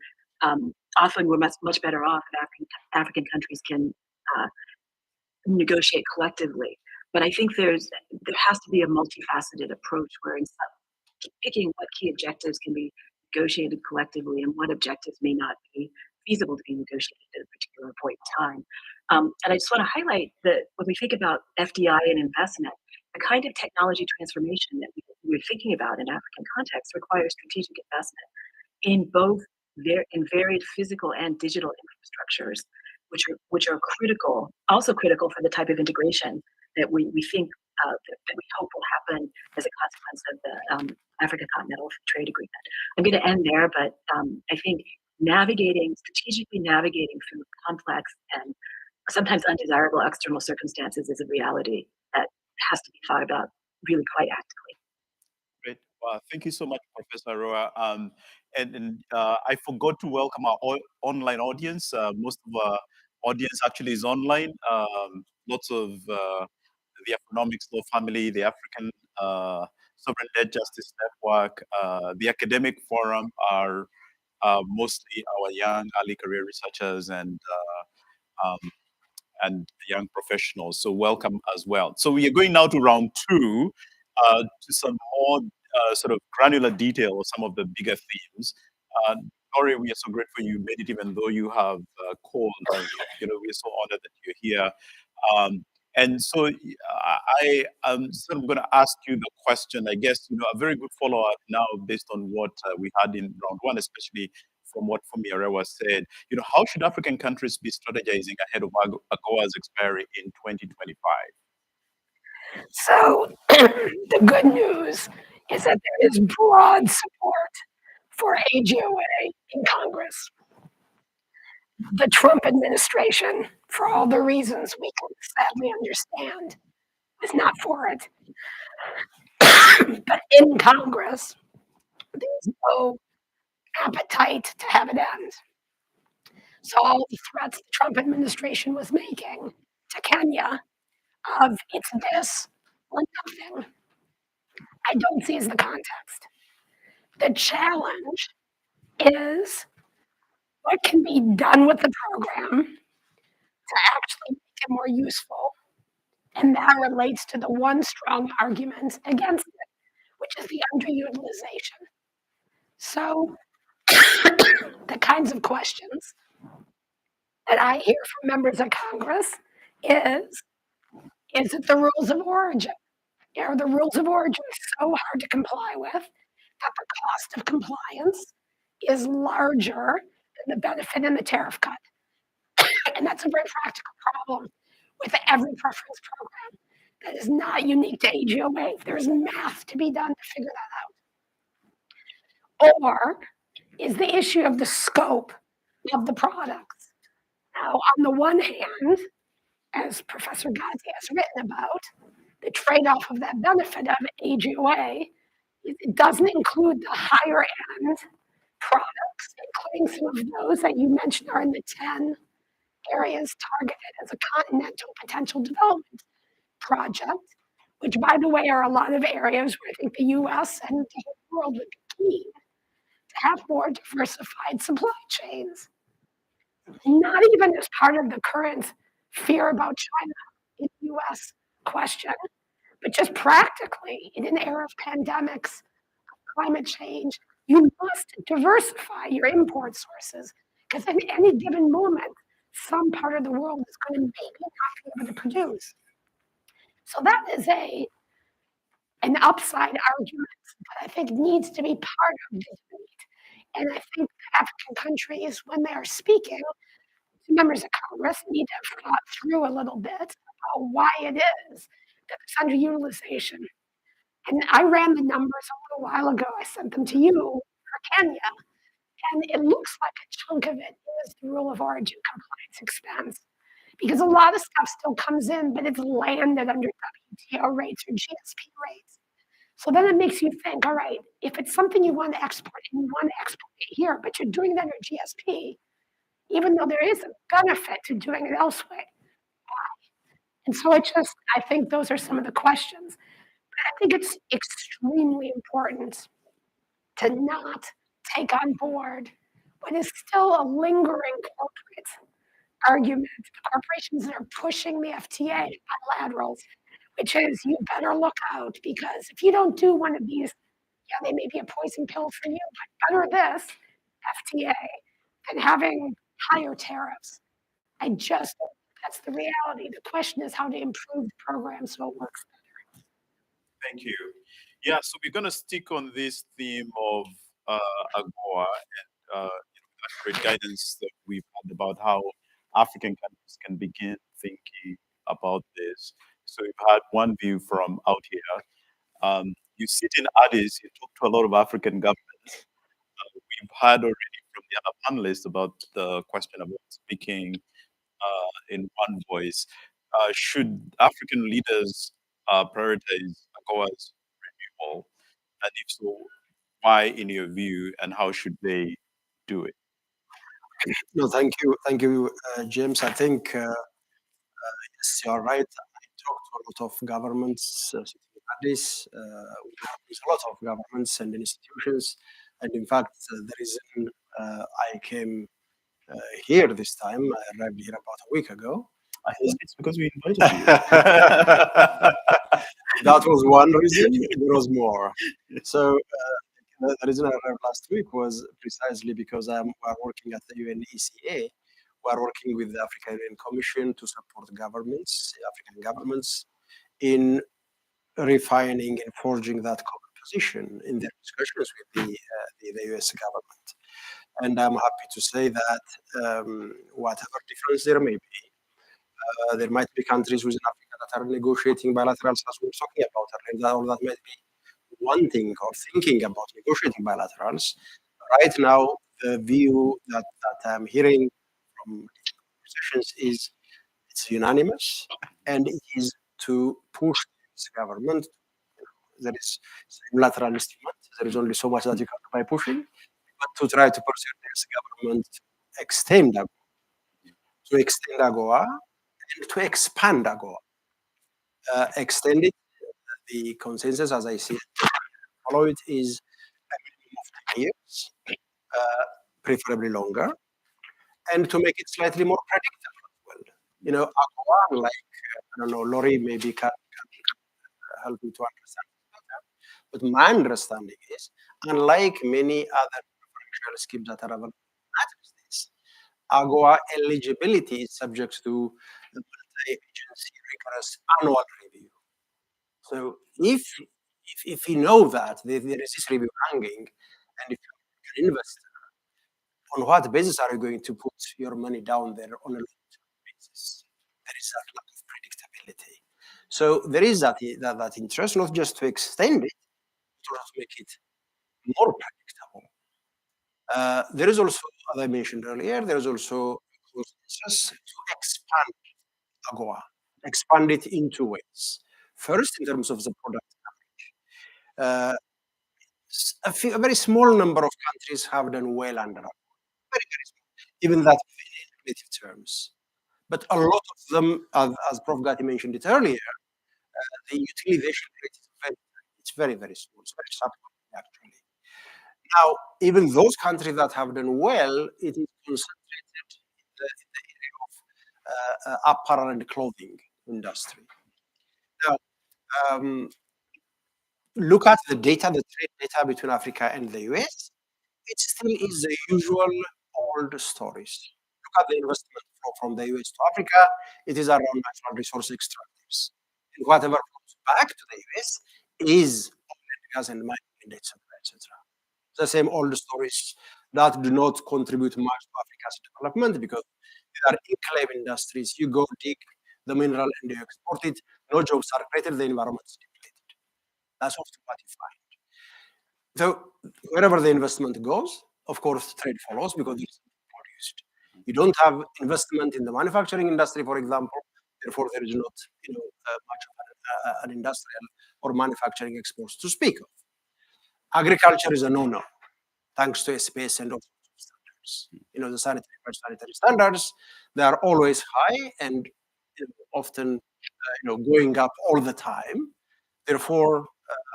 Speaker 7: often we're much better off if African countries can negotiate collectively. But I think there has to be a multifaceted approach where instead of picking what key objectives can be negotiated collectively and what objectives may not be feasible to be negotiated at a particular point in time. And I just want to highlight that when we think about FDI and investment, the kind of technology transformation that we're thinking about in African context requires strategic investment in both in varied physical and digital infrastructures, which are also critical for the type of integration that we think that we hope will happen as a consequence of the Africa Continental Trade Agreement. I'm going to end there, but I think strategically navigating through complex and sometimes undesirable external circumstances is a reality that has to be thought about really quite actively.
Speaker 1: Great. Thank you so much, Professor Roa. I forgot to welcome our online audience. Most of our audience actually is online. Lots of the Economics Law Family, the African Sovereign Debt Justice Network, the Academic Forum are mostly our young early career researchers and young professionals. So welcome as well. So we are going now to round two, to some more sort of granular detail of some of the bigger themes. Nori, we are so grateful you made it, even though you have called. We are so honored that you're here. And so I am sort of going to ask you the question, I guess, a very good follow-up now based on what we had in round one, especially from what Fumi Arewa said. How should African countries be strategizing ahead of AGOA's expiry in 2025?
Speaker 4: So the good news is that there is broad support for AGOA in Congress. The Trump administration, for all the reasons we can sadly understand, is not for it. But in Congress, there's no appetite to have it end. So all the threats the Trump administration was making to Kenya of it's this or nothing, I don't see as the context. The challenge is what can be done with the program to actually make it more useful. And that relates to the one strong argument against it, which is the underutilization. So the kinds of questions that I hear from members of Congress is it the rules of origin? Are the rules of origin so hard to comply with that the cost of compliance is larger than the benefit in the tariff cut? And that's a very practical problem with every preference program that is not unique to AGOA. There's math to be done to figure that out. Or is the issue of the scope of the products? Now, on the one hand, as Professor Ghazi has written about, the trade-off of that benefit of AGOA, it doesn't include the higher end products, including some of those that you mentioned are in the 10 areas targeted as a continental potential development project, which, by the way, are a lot of areas where I think the US and the whole world would be keen to have more diversified supply chains. Not even as part of the current fear about China in the US question, But just practically, in an era of pandemics, climate change, you must diversify your import sources because in any given moment, some part of the world is going to maybe not be able to produce. So that is an upside argument that I think needs to be part of the debate. And I think African countries, when they are speaking, members of Congress need to have thought through a little bit about why it is that it's underutilization. And I ran the numbers a little while ago. I sent them to you for Kenya. And it looks like a chunk of it is the rule of origin compliance expense. Because a lot of stuff still comes in, but it's landed under WTO rates or GSP rates. So then it makes you think, all right, if it's something you want to export and you want to export it here, but you're doing that under GSP, even though there is a benefit to doing it elsewhere. And so I think those are some of the questions. But I think it's extremely important to not take on board what is still a lingering corporate argument. The corporations that are pushing the FTA bilaterals, which is you better look out because if you don't do one of these, yeah, they may be a poison pill for you, but better this FTA than having higher tariffs. That's the reality. The question is how to improve the program so it works better.
Speaker 1: Thank you. Yeah, so we're going to stick on this theme of AGOA and great guidance that we've had about how African countries can begin thinking about this. So we've had one view from out here. You sit in Addis, you talk to a lot of African governments. We've heard already from the other panelists about the question about speaking in one voice. Should African leaders prioritize AGOA's renewal? And if so, why, in your view, and how should they do it?
Speaker 6: No, thank you, James. I think yes, you are right. I talked to a lot of governments sitting in Addis. We work with a lot of governments and institutions, and in fact, the reason I came here this time, I arrived here about a week ago.
Speaker 1: I think it's because we invited you.
Speaker 6: That was one reason. There was more. So the reason I arrived last week was precisely because we're working at the UNECA. We're working with the African Union Commission to support governments, African governments, in refining and forging that common position in their discussions with the US government. And I'm happy to say that whatever difference there may be, there might be countries within Africa that are negotiating bilaterals as we're talking about, or that might be wanting or thinking about negotiating bilaterals. Right now, the view that I'm hearing from conversations is it's unanimous, and it is to push this government. There is unilateral instrument. There is only so much that you can do by pushing, but to try to persuade this government to extend AGOA, and to expand AGOA. Extend it, the consensus, as I see it, follow it is a minimum of 10 years, preferably longer, and to make it slightly more predictable as well. You know, AGOA, like, I don't know, Lori maybe can help me to understand better, but my understanding is, unlike many other preferential schemes that are available in the United States, AGOA eligibility is subject to the multi-agency rigorous annual review. So if you know that there is this review hanging, and if you're an investor, on what basis are you going to put your money down there on a long-term basis? There is that lack of predictability. So there is that interest, not just to extend it, but also to make it more predictable. There is also, as I mentioned earlier, there is also consensus to expand AGOA, expand it in two ways. First, in terms of the product coverage. A very small number of countries have done well under AGOA. Very, very small, even that in relative terms. But a lot of them, as Prof. Gati mentioned it earlier, the utilization rate is very, very small. It's very subtle, actually. Now, even those countries that have done well, it is concentrated in the area of apparel and clothing industry. Now, look at the data, the trade data between Africa and the US, it still is the usual old stories. Look at the investment flow from the US to Africa, it is around natural resource extractives. And whatever comes back to the US is oil and gas and mining and etc. etc. The same old stories that do not contribute much to Africa's development because they are enclave industries. You go dig the mineral and you export it. No jobs are created, the environment is depleted. That's often what you find. So wherever the investment goes, of course, trade follows because it's produced. You don't have investment in the manufacturing industry, for example, therefore there is not much of an industrial or manufacturing exports to speak of. Agriculture is a no-no, thanks to SPS and all sorts of standards. The sanitary standards, they are always high and often going up all the time. Therefore,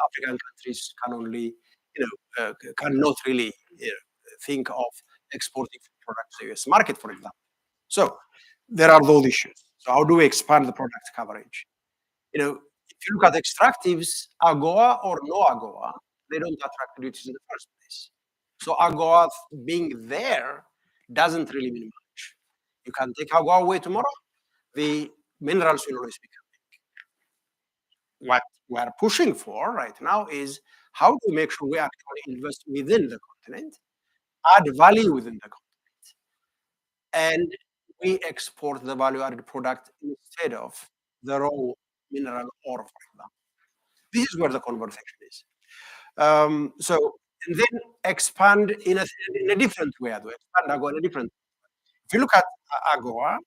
Speaker 6: African countries can only, cannot really think of exporting products to the US market, for example. So there are those issues. So how do we expand the product coverage? If you look at extractives, AGOA or no AGOA, they don't attract duties in the first place. So AGOA being there doesn't really mean much. You can take AGOA away tomorrow, the minerals will always be coming. What we're pushing for right now is how do we make sure we actually invest within the continent, add value within the continent, and we export the value-added product instead of the raw mineral ore, for example. This is where the conversation is. And then expand in a different way. Expand AGOA in a different way. If you look at AGOA,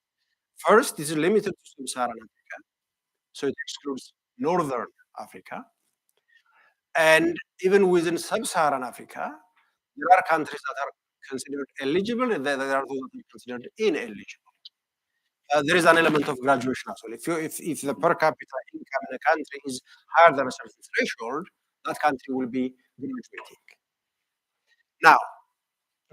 Speaker 6: first, this is limited to Sub-Saharan Africa, so it excludes Northern Africa. And even within Sub-Saharan Africa, there are countries that are considered eligible, and there are those that are considered ineligible. There is an element of graduation as well. If the per capita income in a country is higher than a certain threshold, that country will be graduating. Now,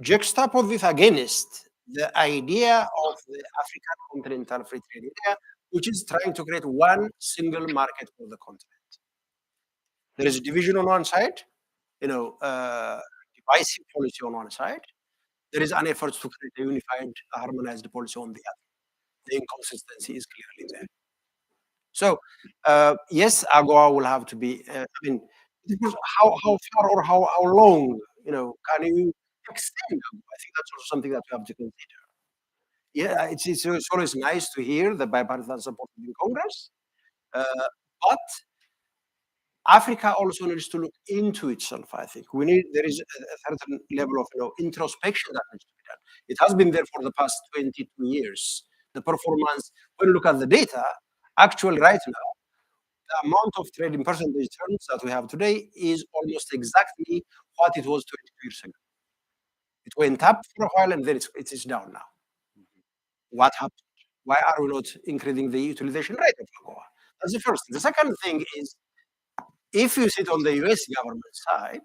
Speaker 6: juxtapose this against the idea of the African Continental Free Trade Area, which is trying to create one single market for the continent. There is a division on one side, divisive policy on one side. There is an effort to create a unified, harmonized policy on the other. The inconsistency is clearly there. So, yes, AGOA will have to be, how far or how long, can you extend AGOA? I think that's also something that we have to consider. Yeah, it's always nice to hear the bipartisan support in Congress, but Africa also needs to look into itself, I think. There is a certain level of introspection that needs to be done. It has been there for the past 22 years. The performance, when you look at the data, actually right now, the amount of trade in percentage terms that we have today is almost exactly what it was 22 years ago. It went up for a while and then it is down now. What happened? Why are we not increasing the utilization rate of AGOA? That's the first thing. The second thing is, if you sit on the US government side,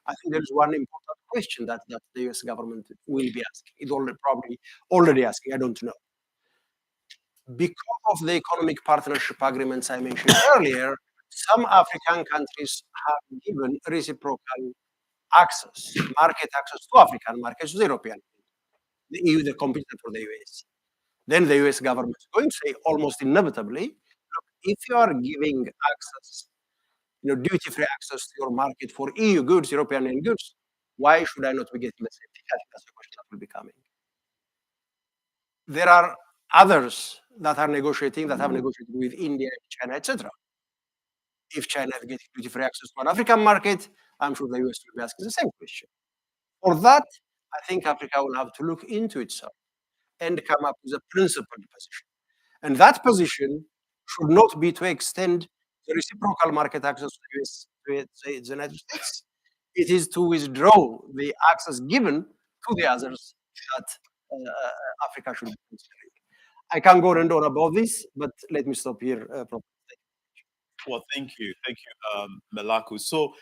Speaker 6: I think there's one important question that the US government will be asking. It's probably already asking, I don't know. Because of the economic partnership agreements I mentioned earlier, some African countries have given reciprocal access, market access to African markets, to the European Union, the EU, the competitor for the US. Then the US government is going to say almost inevitably, look, if you are giving access, duty-free access to your market for EU goods, European Union goods, why should I not be getting the same thing? I think that's the question that will be coming. There are others that have negotiated with India, China, etc. If China is getting duty-free access to an African market, I'm sure the US will be asking the same question. For that, I think Africa will have to look into itself and come up with a principled position. And that position should not be to extend the reciprocal market access to the US, to the United States. It is to withdraw the access given to the others that Africa should be considering. I can go on and on about this, but let me stop here.
Speaker 1: Well, thank you, Melaku. So,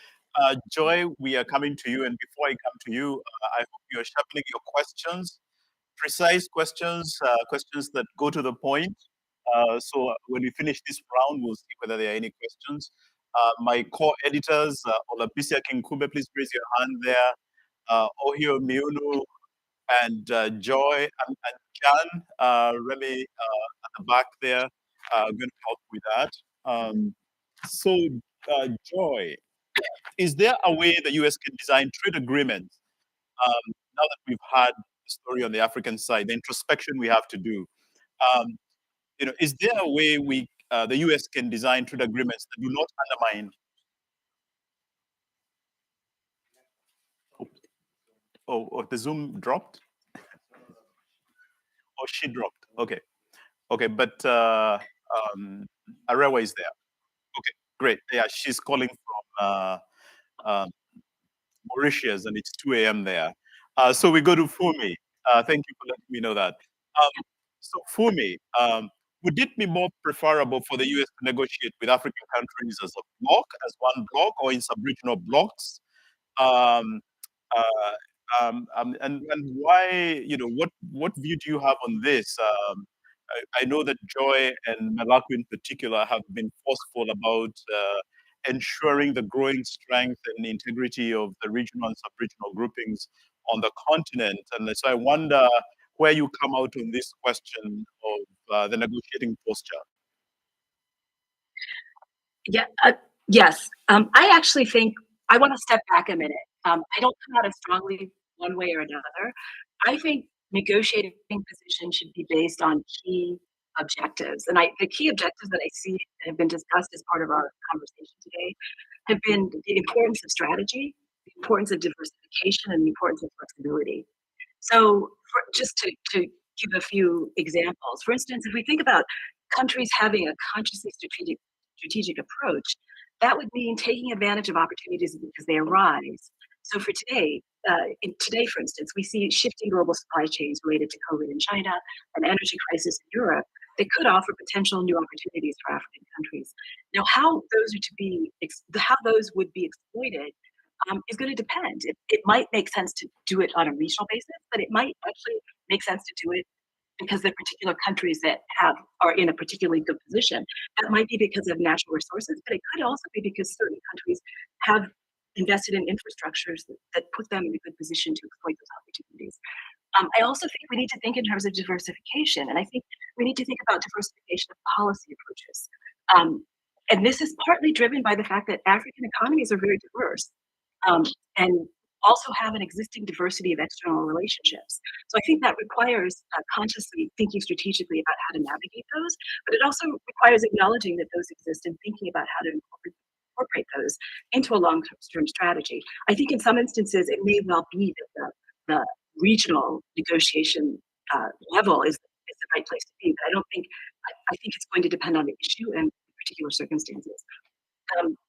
Speaker 1: Joy, we are coming to you, and before I come to you, I hope you are sharpening your questions, precise questions, questions that go to the point, So when we finish this round, we'll see whether there are any questions. My core editors, Olabisia Kinkube, please raise your hand there. Ohio Miunu and Joy and Jan, Remy at the back there, going to help with that. So, Joy, is there a way the US can design trade agreements now that we've had the story on the African side, the introspection we have to do? Is there a way the US can design trade agreements that do not undermine? Oh, the Zoom dropped? Oh, she dropped. Okay, but Arewa is there. Okay, great. Yeah, she's calling from Mauritius, and it's 2 a.m. there. So we go to Fumi. Thank you for letting me know that. So Fumi, would it be more preferable for the US to negotiate with African countries as a bloc, as one bloc, or in sub-regional blocks? Um, uh, and why, what view do you have on this? I know that Joy and Malaku in particular have been forceful about ensuring the growing strength and integrity of the regional and sub-regional groupings on the continent. And so I wonder where you come out on this question of the negotiating posture.
Speaker 7: Yeah, yes. I actually think I want to step back a minute. I don't come out as strongly one way or another. I think negotiating position should be based on key objectives. And the key objectives that I see have been discussed as part of our conversation today have been the importance of strategy, the importance of diversification, and the importance of flexibility. So just to give a few examples, for instance, if we think about countries having a consciously strategic approach, that would mean taking advantage of opportunities as they arise. So for today, for instance, we see shifting global supply chains related to COVID in China, an energy crisis in Europe that could offer potential new opportunities for African countries. Now, how those would be exploited is going to depend. It might make sense to do it on a regional basis, but it might actually make sense to do it because there are particular countries that are in a particularly good position. That might be because of natural resources, but it could also be because certain countries have invested in infrastructures that put them in a good position to exploit those opportunities. I also think we need to think in terms of diversification, and I think we need to think about diversification of policy approaches. And this is partly driven by the fact that African economies are very diverse and also have an existing diversity of external relationships. So I think that requires consciously thinking strategically about how to navigate those, but it also requires acknowledging that those exist and thinking about how to incorporate those into a long-term strategy. I think in some instances, it may well be that the regional negotiation level is the right place to be, but I think it's going to depend on the issue and particular circumstances.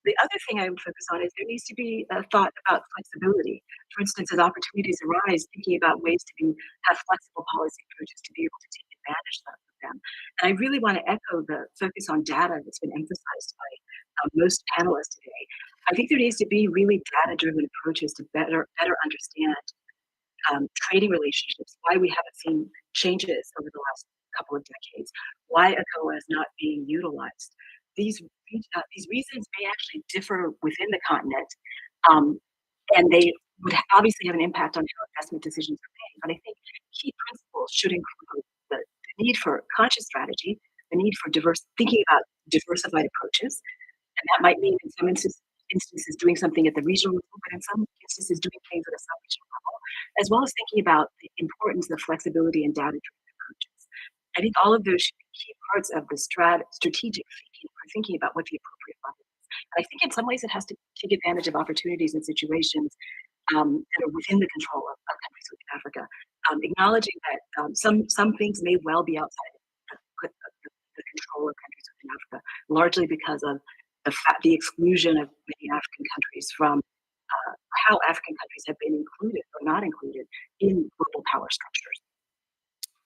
Speaker 7: The other thing I would focus on is there needs to be a thought about flexibility. For instance, as opportunities arise, thinking about ways to have flexible policy approaches to be able to take advantage of them. And I really want to echo the focus on data that's been emphasized by most panelists today. I think there needs to be really data-driven approaches to better understand trading relationships, why we haven't seen changes over the last couple of decades, why AGOA is not being utilized. These reasons may actually differ within the continent, and they would obviously have an impact on how investment decisions are made. But I think key principles should include the need for conscious strategy, the need for thinking about diversified approaches, and that might mean in some instances doing something at the regional level, but in some instances doing things at a sub-regional level, as well as thinking about the importance of flexibility and data-driven approaches. I think all of those should be key parts of the strategic thinking for thinking about what the appropriate level is. And I think in some ways it has to take advantage of opportunities and situations that are within the control of countries within Africa, acknowledging that some things may well be outside the control of countries within Africa, largely because of the exclusion of many African countries from how African countries have been included or not included in global power structures.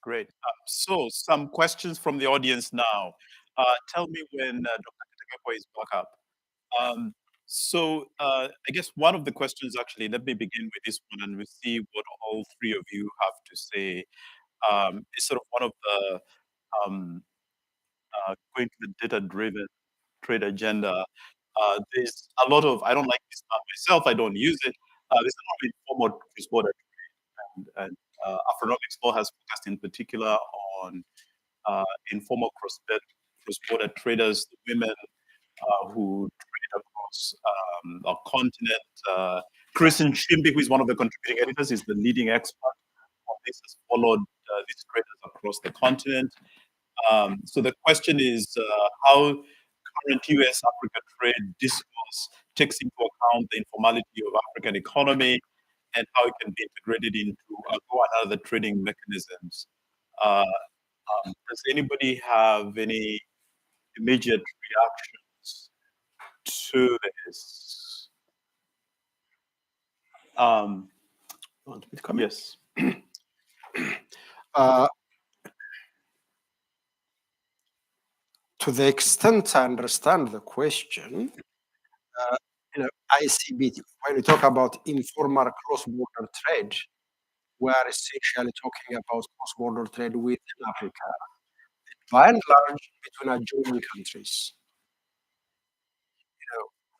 Speaker 1: Great. So some questions from the audience now. Tell me when Dr. Kategepo is back up. I guess one of the questions, actually, let me begin with this one and we'll see what all three of you have to say. Is sort of one of the going to the data-driven trade agenda, there's a lot of, I don't like this term myself, I don't use it. There's a lot of informal cross-border trade, and Afronomics Law has focused in particular on informal cross-border traders, the women who trade across our continent. Christian Shimbi, who is one of the contributing editors, is the leading expert on this, has followed these traders across the continent. So the question is how current US-Africa trade discourse takes into account the informality of African economy and how it can be integrated into AGOA and other trading mechanisms. Does anybody have any immediate reactions to this?
Speaker 6: Want me to come in?
Speaker 1: Yes.
Speaker 6: To the extent I understand the question, ICBT, when we talk about informal cross-border trade, we are essentially talking about cross-border trade within Africa, by and large, between adjoining countries.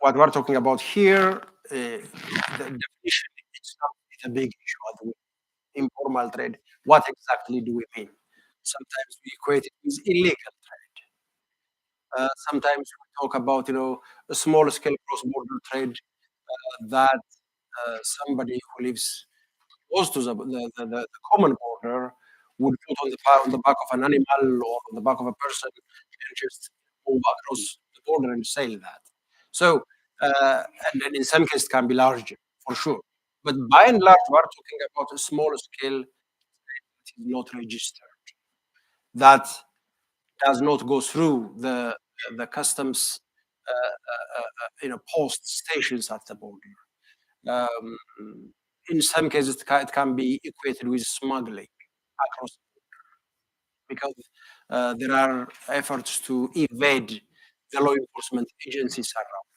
Speaker 6: What we're talking about here, the definition itself is a big issue. Informal trade, what exactly do we mean? Sometimes we equate it with illegal trade. Sometimes we talk about, a small-scale cross-border trade that somebody who lives close to the common border would put on the back of an animal or on the back of a person and just move across the border and sell that. So, and then in some cases it can be larger, for sure. But by and large, we're talking about a small scale that is not registered, that does not go through the customs, post stations at the border. In some cases, it can be equated with smuggling across the border, because there are efforts to evade the law enforcement agencies around.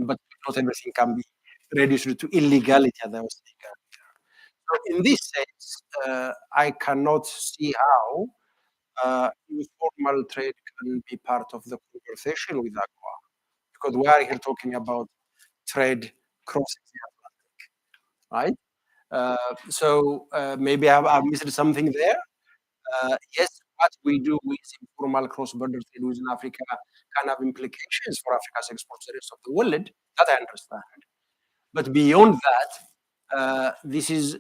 Speaker 6: But not everything can be reduced to illegality, as I was saying earlier. So in this sense, I cannot see how informal trade can be part of the conversation with AGOA, because we are here talking about trade crossing the Atlantic, right? So maybe I've missed something there. Yes, what we do with informal cross-border trade within Africa can have implications for Africa's exports to the rest of the world. That I understand. But beyond that, this is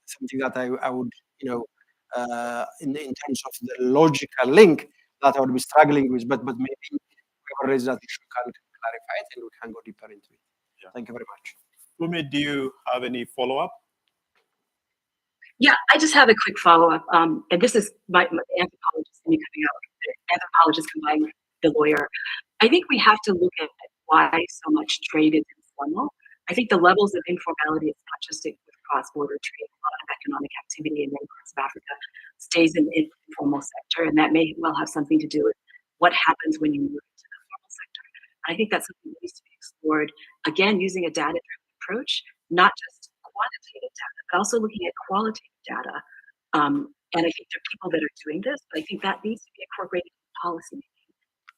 Speaker 6: something that I would, in terms of the logical link that I would be struggling with. But maybe whoever raised that issue can clarify it and we can go deeper into it.
Speaker 1: Yeah.
Speaker 6: Thank you very much.
Speaker 1: Fumi, do you have any follow-up?
Speaker 7: Yeah, I just have a quick follow-up. And this is my anthropologist coming out, anthropologist combined with the lawyer. I think we have to look at why so much trade is informal. I think the levels of informality, it's not just with cross-border trade, a lot of economic activity in many parts of Africa stays in the informal sector, and that may well have something to do with what happens when you move into the formal sector. And I think that's something that needs to be explored, again, using a data-driven approach, not just quantitative data, but also looking at qualitative data. And I think there are people that are doing this, but I think that needs to be incorporated in policy making.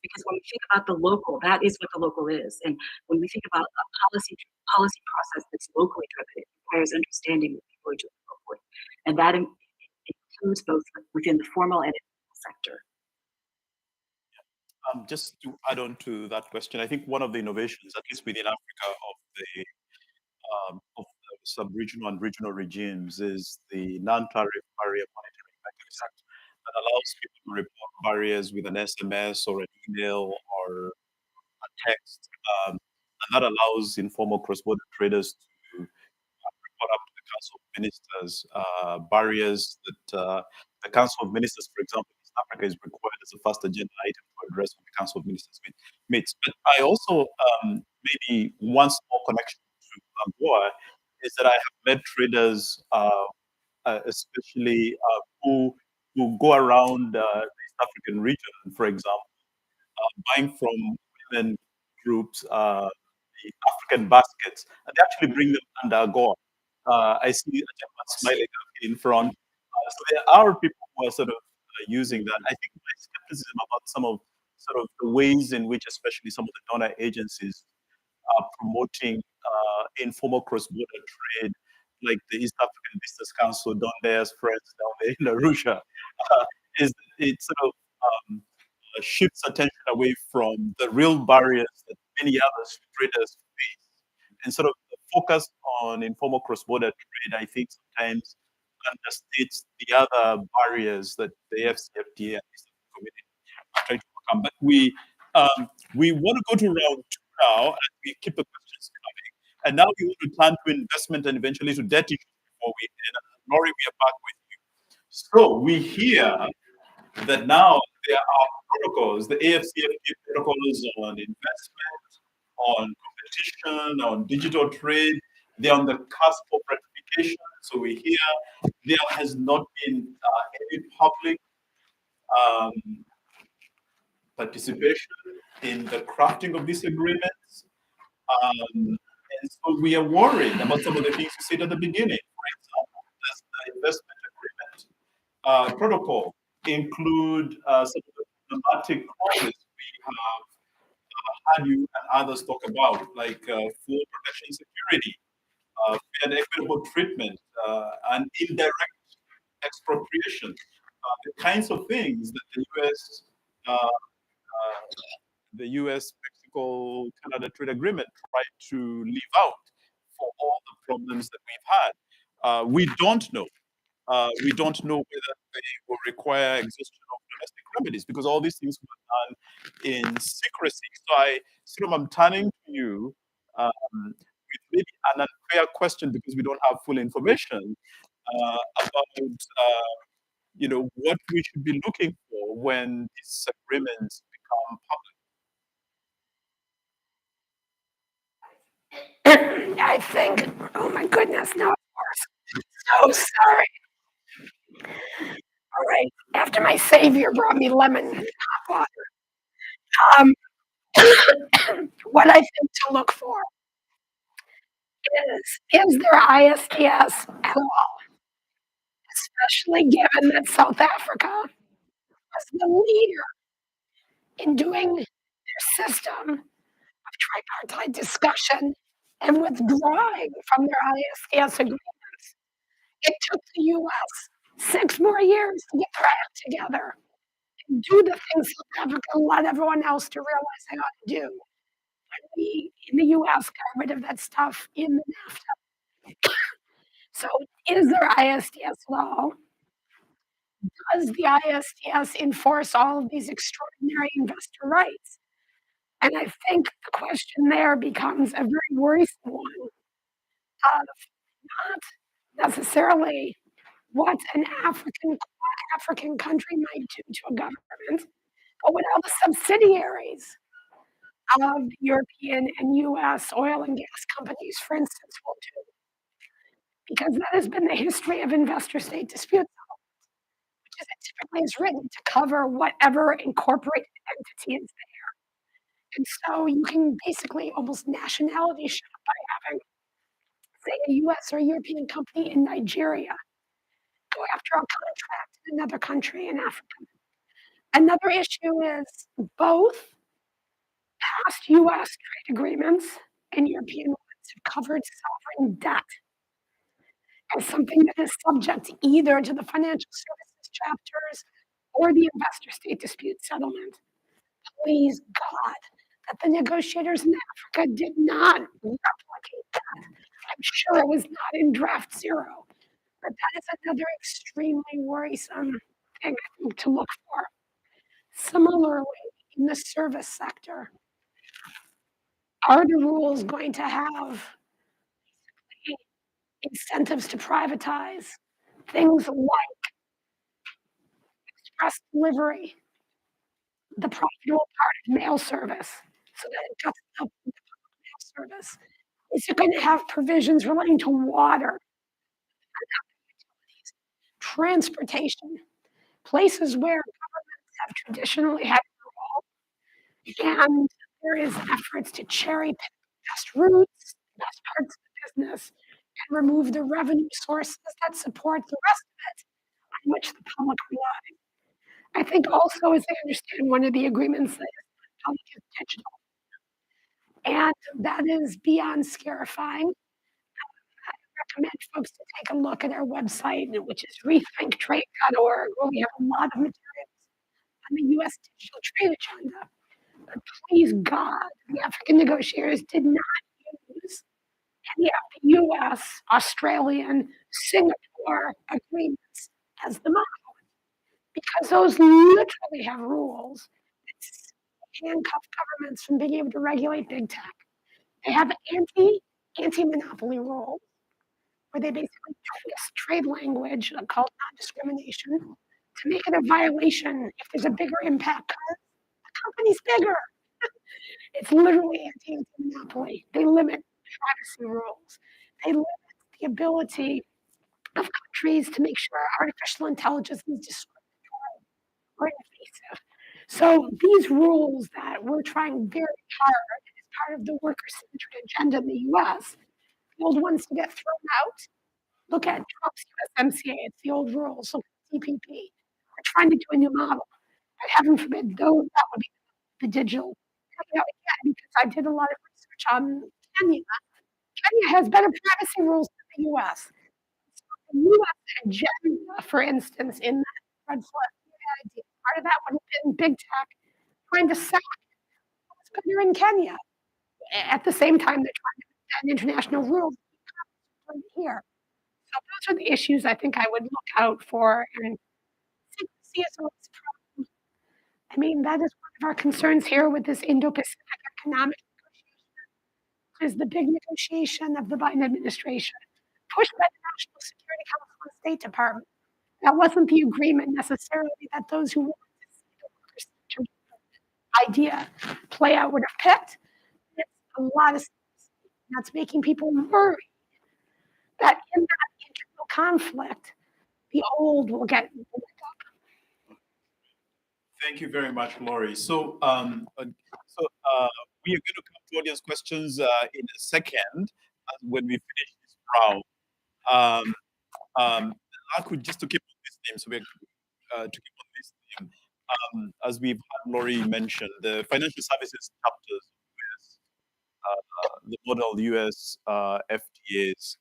Speaker 7: Because when we think about the local, that is what the local is. And when we think about a policy process that's locally driven, it requires understanding what people are doing locally. And that includes both within the formal and informal sector.
Speaker 1: Just to add on to that question, I think one of the innovations, at least within Africa, of the sub-regional and regional regimes is the non-tariff barrier monitoring mechanism that allows people to report barriers with an SMS or an email or a text. And that allows informal cross-border traders to report up to the Council of Ministers barriers that the Council of Ministers, for example, in East Africa is required as a first agenda item to address when the Council of Ministers meets. But I also, maybe one small connection to AGOA is that I have met traders, especially who go around the East African region, for example, buying from women groups, the African baskets, and they actually bring them under AGOA. I see a gentleman smiling in front. So there are people who are sort of using that. I think my skepticism about some of sort of the ways in which, especially some of the donor agencies, are promoting informal cross-border trade, like the East African Business Council, down there's friends down there in Arusha, is it sort of shifts attention away from the real barriers that many other traders face, and sort of focus on informal cross-border trade. I think sometimes understates the other barriers that the AfCFTA and this community are trying to overcome. But we want to go to round two now, and we keep the questions coming. And now we want to turn to investment and eventually to debt issues before we end. Laurie, we are back with you. So we hear that now there are protocols, the AfCFTA protocols on investment, on competition, on digital trade. They're on the cusp of ratification. So we hear there has not been any public participation in the crafting of these agreements. And so we are worried about some of the things you said at the beginning. For example, does the investment agreement protocol include some of the problematic clauses we have had you and others talk about, like full protection security, fair and equitable treatment, and indirect expropriation, the kinds of things that the U.S. Mexico Canada trade agreement tried to leave out for all the problems that we've had. We don't know. We don't know whether they will require exhaustion of domestic remedies because all these things were done in secrecy. So I'm turning to you with maybe an unfair question because we don't have full information about what we should be looking for when these agreements become public.
Speaker 4: I think, oh my goodness, no, of course. So sorry. All right. After my savior brought me lemon and hot water, what I think to look for is there ISDS at all, especially given that South Africa was the leader in doing their system of tripartite discussion and withdrawing from their ISDS agreements. It took the US 6 more years to get their act together and do the things South Africa led everyone else to realize they ought to do. When we in the US got rid of that stuff in the NAFTA. So is there ISDS law? Does the ISDS enforce all of these extraordinary investor rights? And I think the question there becomes a very worrisome one of not necessarily what an African country might do to a government, but what all the subsidiaries of European and US oil and gas companies, for instance, will do. Because that has been the history of investor-state disputes, which is it typically is written to cover whatever incorporated entity is there. And so you can basically almost nationality shop by having, say, a US or European company in Nigeria go after a contract in another country in Africa. Another issue is both past US trade agreements and European ones have covered sovereign debt as something that is subject either to the financial services chapters or the investor state dispute settlement. Please God that the negotiators in Africa did not replicate that. I'm sure it was not in draft zero, but that is another extremely worrisome thing to look for. Similarly, in the service sector, are the rules going to have incentives to privatize things like express delivery, the profitable part of mail service, so that it doesn't help with the public mail service? Is it going to have provisions relating to water, transportation, places where governments have traditionally had a role, and there is efforts to cherry pick best routes, best parts of the business, and remove the revenue sources that support the rest of it, on which the public relies. I think also, as I understand, one of the agreements that is public is digital, and that is beyond scarifying. I recommend folks to take a look at our website, which is rethinktrade.org, where we have a lot of materials on the U.S. digital trade agenda. But please God, the African negotiators did not use any of the U.S., Australian, Singapore agreements as the model, because those literally have rules that handcuff governments from being able to regulate big tech. They have anti-monopoly rules where they basically twist trade language called non-discrimination to make it a violation if there's a bigger impact because the company's bigger. It's literally anti-monopoly. They limit privacy rules. They limit the ability of countries to make sure artificial intelligence is discriminatory or invasive. So these rules that we're trying very hard as part of the worker-centered agenda in the U.S., the old ones to get thrown out. Look at Trump's USMCA, it's the old rules. Look at TPP. We're trying to do a new model. And heaven forbid, though, that would be the digital. Again, because I did a lot of research on Kenya. Kenya has better privacy rules than the US. The US agenda, for instance, in that red flag idea, part of that would have been big tech trying to sack what's better in Kenya. At the same time, they're trying to set international rules here. So those are the issues I think I would look out for. And secrecy is always a problem. I mean, that is one of our concerns here with this Indo-Pacific economic negotiation, is the big negotiation of the Biden administration, pushed by the National Security Council and State Department. That wasn't the agreement necessarily that those who wanted to see the idea play out would have picked. It's a lot of that's making people worried that in that internal conflict, the old will get up.
Speaker 1: Thank you very much, Laurie. So, we are going to come to audience questions in a second when we finish this round. I could just to keep on this theme, so we're to keep on this theme. As we've had Laurie mention, the financial services chapters of the model US FTAs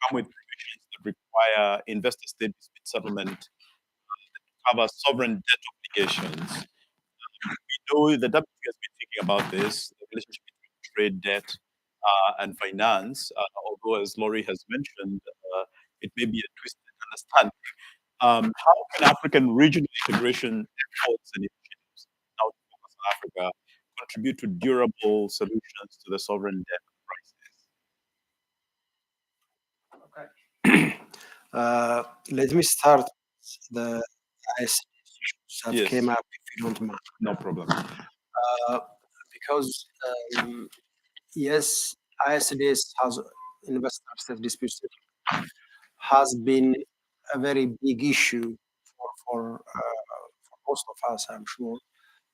Speaker 1: come with provisions that require investor-state dispute settlement cover sovereign debt obligations. We know the WTO has been thinking about this, the relationship between trade, debt, and finance, although as Laurie has mentioned, it may be a twisted understanding. How can African regional integration efforts and initiatives, now to focus on Africa, contribute to durable solutions to the sovereign debt crisis?
Speaker 6: Let me start with the ISDS issues that
Speaker 1: Yes.
Speaker 6: came up, if you don't mind.
Speaker 1: No problem.
Speaker 6: Because yes, ISDS has investor-state dispute settlement has been a very big issue for most of us, I'm sure,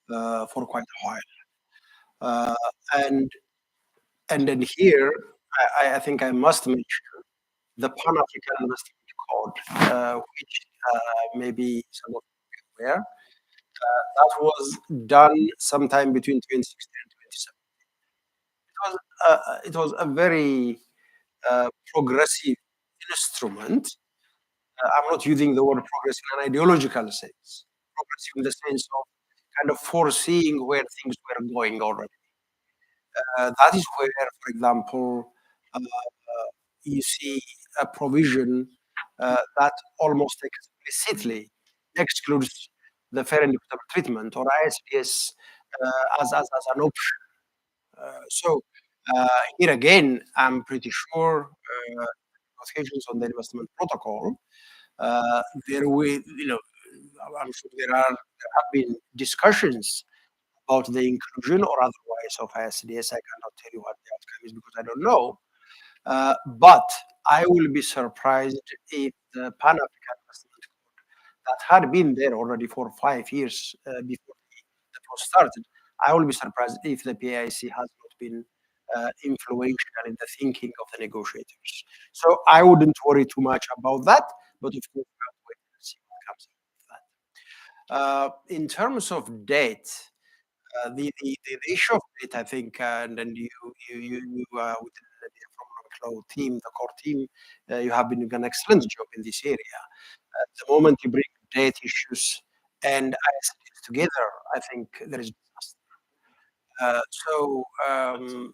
Speaker 6: for quite a while. And then here, I think I must mention the Pan-African Investment Code, which maybe some of you are aware, that was done sometime between 2016 and 2017. It was a very progressive instrument. I'm not using the word progressive in an ideological sense. Progressive in the sense of kind of foreseeing where things were going already. That is where, for example, you see a provision that almost explicitly excludes the fair and equitable treatment, or ISDS, as an option. So here again, I'm pretty sure negotiations on the investment protocol, there will, I'm sure there have been discussions about the inclusion or otherwise of ISDS. I cannot tell you what the outcome is because I don't know. But I will be surprised if the Pan-African Investment Code that had been there already for 5 years before the process started, I will be surprised if the PIC has not been influential in the thinking of the negotiators. So I wouldn't worry too much about that, but of course, we have to wait and see what comes out of that. In terms of debt, the issue of debt, I think, and then you within the from team, the core team, you have been doing an excellent job in this area. At the moment you bring debt issues and ISDs together, I think there is disaster.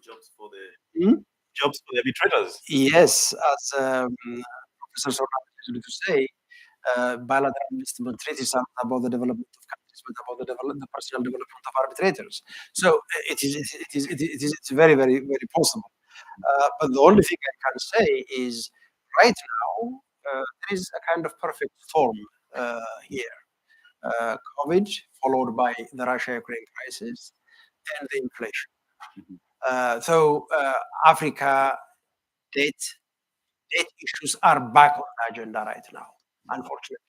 Speaker 1: Jobs for the arbitrators.
Speaker 6: Yes, as Professor Sornam used to say, bilateral investment treaties are not about the development of countries, but about the personal development of arbitrators. So it's very, very, very possible. But the only thing I can say is right now there is a kind of perfect storm here. COVID, followed by the Russia-Ukraine crisis, and the inflation. So Africa debt issues are back on the agenda right now, unfortunately.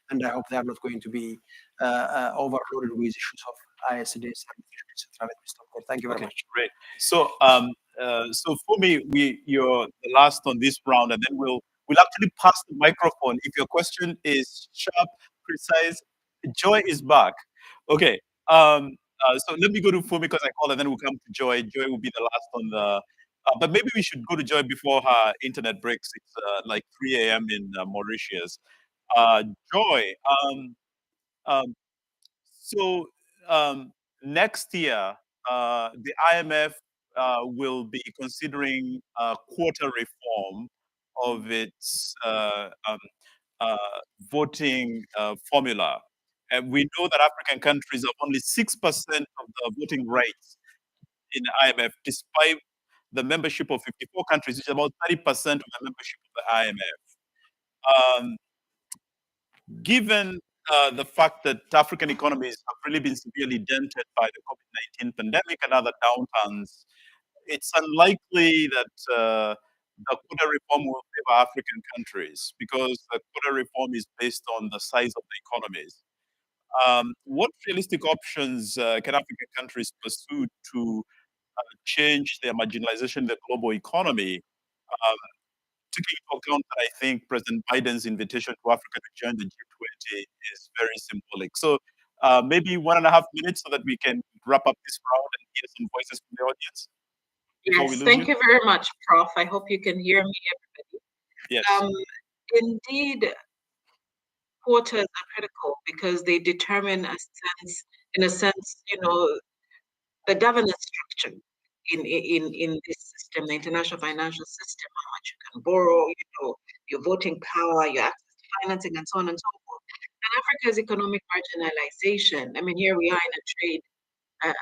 Speaker 6: And I hope they are not going to be overloaded with issues of ISDs, etc. Let me stop there. Thank you very much.
Speaker 1: Great. So, so for me, you're the last on this round, and then we'll actually pass the microphone. If your question is sharp, precise, Joy is back. Okay. So let me go to Fumi because I called, and then we'll come to Joy. Joy will be the last on the. But maybe we should go to Joy before her internet breaks. It's like 3 a.m. in Mauritius. Joy. Um, so next year, the IMF will be considering a quota reform of its voting formula. And we know that African countries have only 6% of the voting rights in the IMF, despite the membership of 54 countries, which is about 30% of the membership of the IMF. Given the fact that African economies have really been severely dented by the COVID-19 pandemic and other downturns, it's unlikely that the quota reform will favor African countries because the quota reform is based on the size of the economies. What realistic options can African countries pursue to change their marginalization in the global economy? Taking into account that I think President Biden's invitation to Africa to join the G20 is very symbolic. So maybe 1.5 minutes so that we can wrap up this round and hear some voices from the audience.
Speaker 5: Yes, thank you very much, Prof. I hope you can hear me, everybody.
Speaker 1: Yes.
Speaker 5: Indeed, quotas are critical because they determine in a sense, the governance structure in this system, the international financial system, how much you can borrow, your voting power, your access to financing, and so on and so forth. And Africa's economic marginalization, I mean, here we are in a trade panel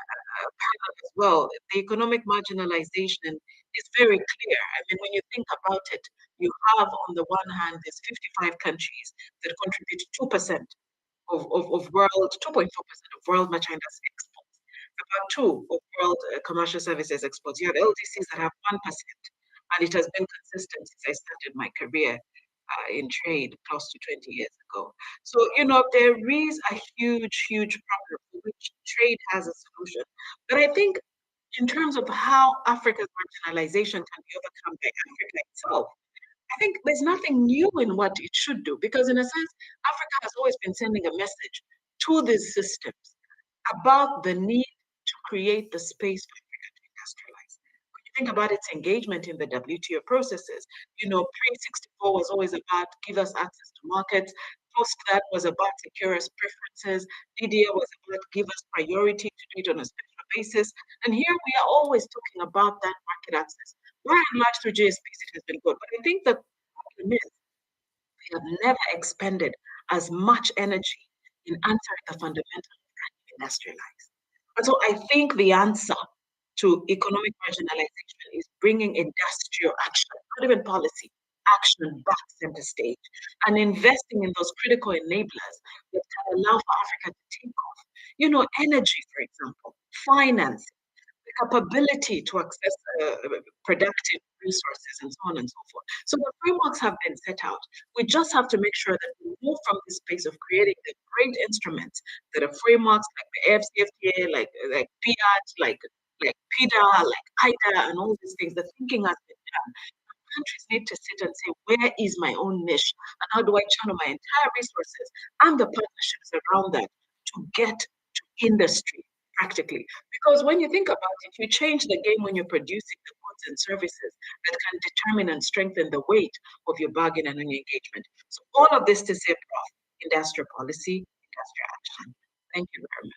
Speaker 5: as well. The economic marginalization is very clear. I mean, when you think about it, you have on the one hand, there's 55 countries that contribute 2% of world, 2.4% of world merchandise exports, about 2% of world commercial services exports. You have LDCs that have 1%, and it has been consistent since I started my career in trade close to 20 years ago. So, there is a huge, huge problem for which trade has a solution. But I think in terms of how Africa's marginalization can be overcome by Africa itself, I think there's nothing new in what it should do, because in a sense, Africa has always been sending a message to these systems about the need to create the space for Africa to industrialize. When you think about its engagement in the WTO processes, pre-64 was always about give us access to markets. Post that was about secure us preferences. DDA was about give us priority to do it on a special basis. And here we are always talking about that market access. By and large, through GSPs, it has been good. But I think the problem is we have never expended as much energy in answering the fundamentals of trying to industrialize. And so I think the answer to economic marginalization is bringing industrial action, not even policy, action back center stage, and investing in those critical enablers that can allow for Africa to take off. Energy, for example, finance, the capability to access productive resources, and so on and so forth. So the frameworks have been set out. We just have to make sure that we move from this space of creating the great instruments that are frameworks like the AfCFTA, like PIAT, like PIDA, like IDA, and all these things. The thinking has been done. Countries need to sit and say, where is my own niche? And how do I channel my entire resources and the partnerships around that to get to industry practically. Because when you think about it, you change the game when you're producing the goods and services that can determine and strengthen the weight of your bargain and engagement. So all of this to say, Prof, industrial policy, industrial action. Thank you very much.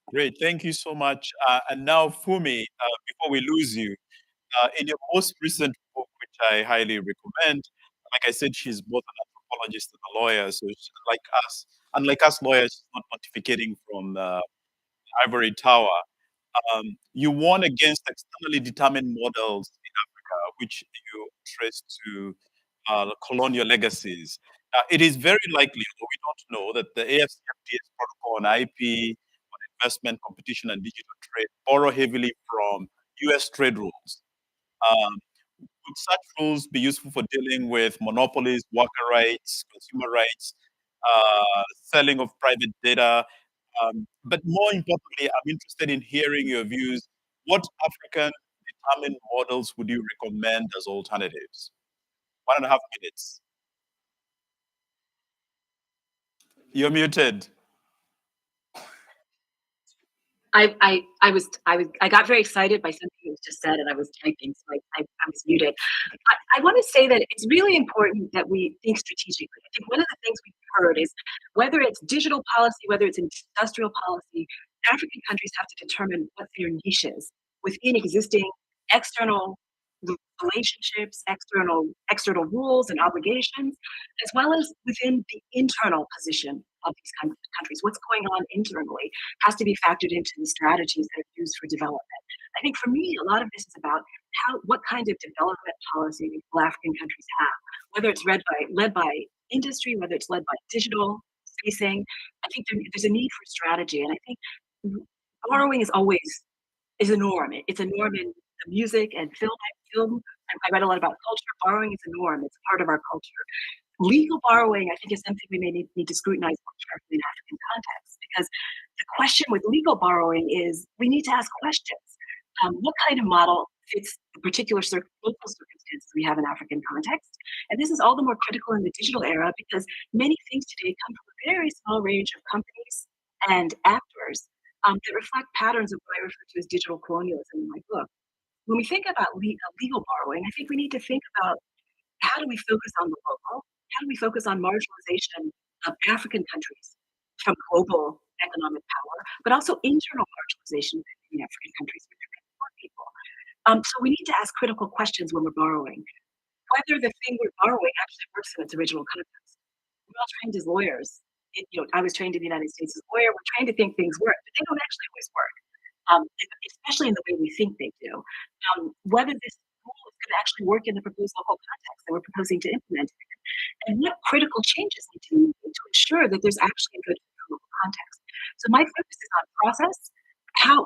Speaker 1: Great, thank you so much. And now, Fumi, before we lose you, in your most recent book, which I highly recommend, like I said, she's both an anthropologist and a lawyer. So she's unlike us lawyers, she's not pontificating from the ivory tower. You warn against externally determined models in Africa, which you trace to colonial legacies. It is very likely, although we don't know, that the AfCFTA's protocol on IP, on investment, competition, and digital trade borrow heavily from US trade rules. Would such rules be useful for dealing with monopolies, worker rights, consumer rights, selling of private data? But more importantly, I'm interested in hearing your views. What African determined models would you recommend as alternatives? 1.5 minutes. You're muted.
Speaker 7: I got very excited by something that was just said, and I was typing, so I was muted. I want to say that it's really important that we think strategically. I think one of the things we've heard is whether it's digital policy, whether it's industrial policy, African countries have to determine what their niche is within existing external relationships, external rules and obligations, as well as within the internal position of these countries. What's going on internally has to be factored into the strategies that are used for development. I think for me, a lot of this is about what kind of development policy will African countries have, whether it's led by industry, whether it's led by digital facing. I think there's a need for strategy, and I think borrowing is a norm. It's a norm in the music and film. I read a lot about culture. Borrowing is a norm. It's part of our culture. Legal borrowing, I think, is something we may need to scrutinize more carefully in African context, because the question with legal borrowing is we need to ask questions. What kind of model fits the particular local circumstances we have in African context? And this is all the more critical in the digital era because many things today come from a very small range of companies and actors that reflect patterns of what I refer to as digital colonialism in my book. When we think about legal borrowing, I think we need to think about how do we focus on the local? How do we focus on marginalization of African countries from global economic power, but also internal marginalization in African countries with their poor people? So we need to ask critical questions when we're borrowing. Whether the thing we're borrowing actually works in its original context. We're all trained as lawyers. I was trained in the United States as a lawyer. We're trained to think things work, but they don't actually always work, especially in the way we think they do. Whether this rule is going to actually work in the proposed local context that we're proposing to implement it, and what critical changes need to be made to ensure that there's actually a good local context. So my focus is on process.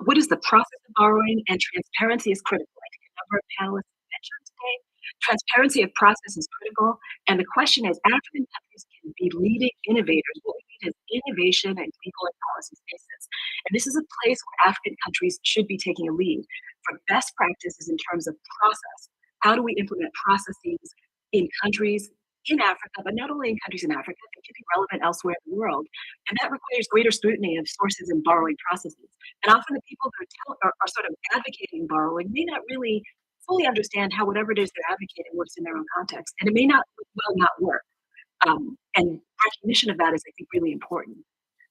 Speaker 7: What is the process of borrowing, and transparency is critical. I think a number of panelists mentioned today. Transparency of process is critical, and the question is, African countries can be leading innovators. What we need is innovation and legal and policy spaces. And this is a place where African countries should be taking a lead for best practices in terms of process. How do we implement processes in countries in Africa, but not only in countries in Africa, they can be relevant elsewhere in the world. And that requires greater scrutiny of sources and borrowing processes. And often the people that are sort of advocating borrowing may not really fully understand how whatever it is they're advocating works in their own context. And it may not work. And recognition of that is, I think, really important.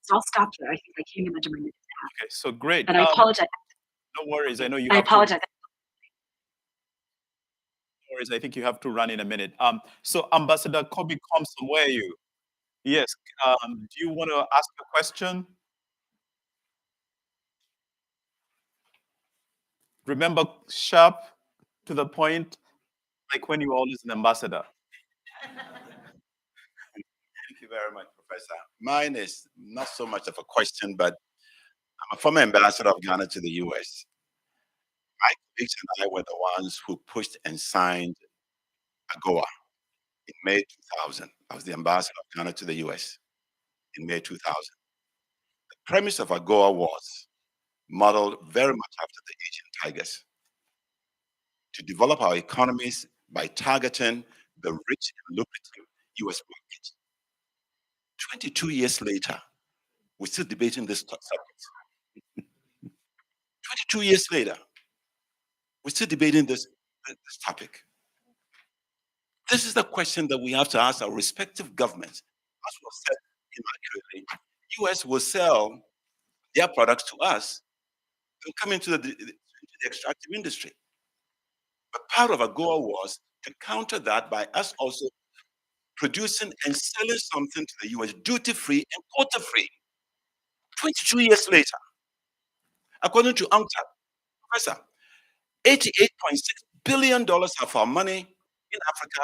Speaker 7: So I'll stop there. I think I came in under my minute and a half.
Speaker 1: Okay, so great.
Speaker 7: And I apologize.
Speaker 1: No worries. I know you.
Speaker 7: I apologize.
Speaker 1: No worries. I think you have to run in a minute. So Ambassador Kobe Thompson, where are you? Yes. Do you want to ask a question? Remember, sharp, to the point, like when you were always an ambassador.
Speaker 8: Thank you very much, Professor. Mine is not so much of a question, but I'm a former ambassador of Ghana to the US. My colleagues and I were the ones who pushed and signed AGOA in May 2000. I was the ambassador of Ghana to the US in May 2000. The premise of AGOA was modeled very much after the Asian tigers, to develop our economies by targeting the rich and lucrative US market. 22 years later, we're still debating this subject. 22 years later, we're still debating this topic. This is the question that we have to ask our respective governments. As was said inaccurately, US will sell their products to us and come into the extractive industry. But part of AGOA was to counter that by us also producing and selling something to the US duty-free and quota-free. 22 years later, according to UNCTAD, Professor, $88.6 billion of our money in Africa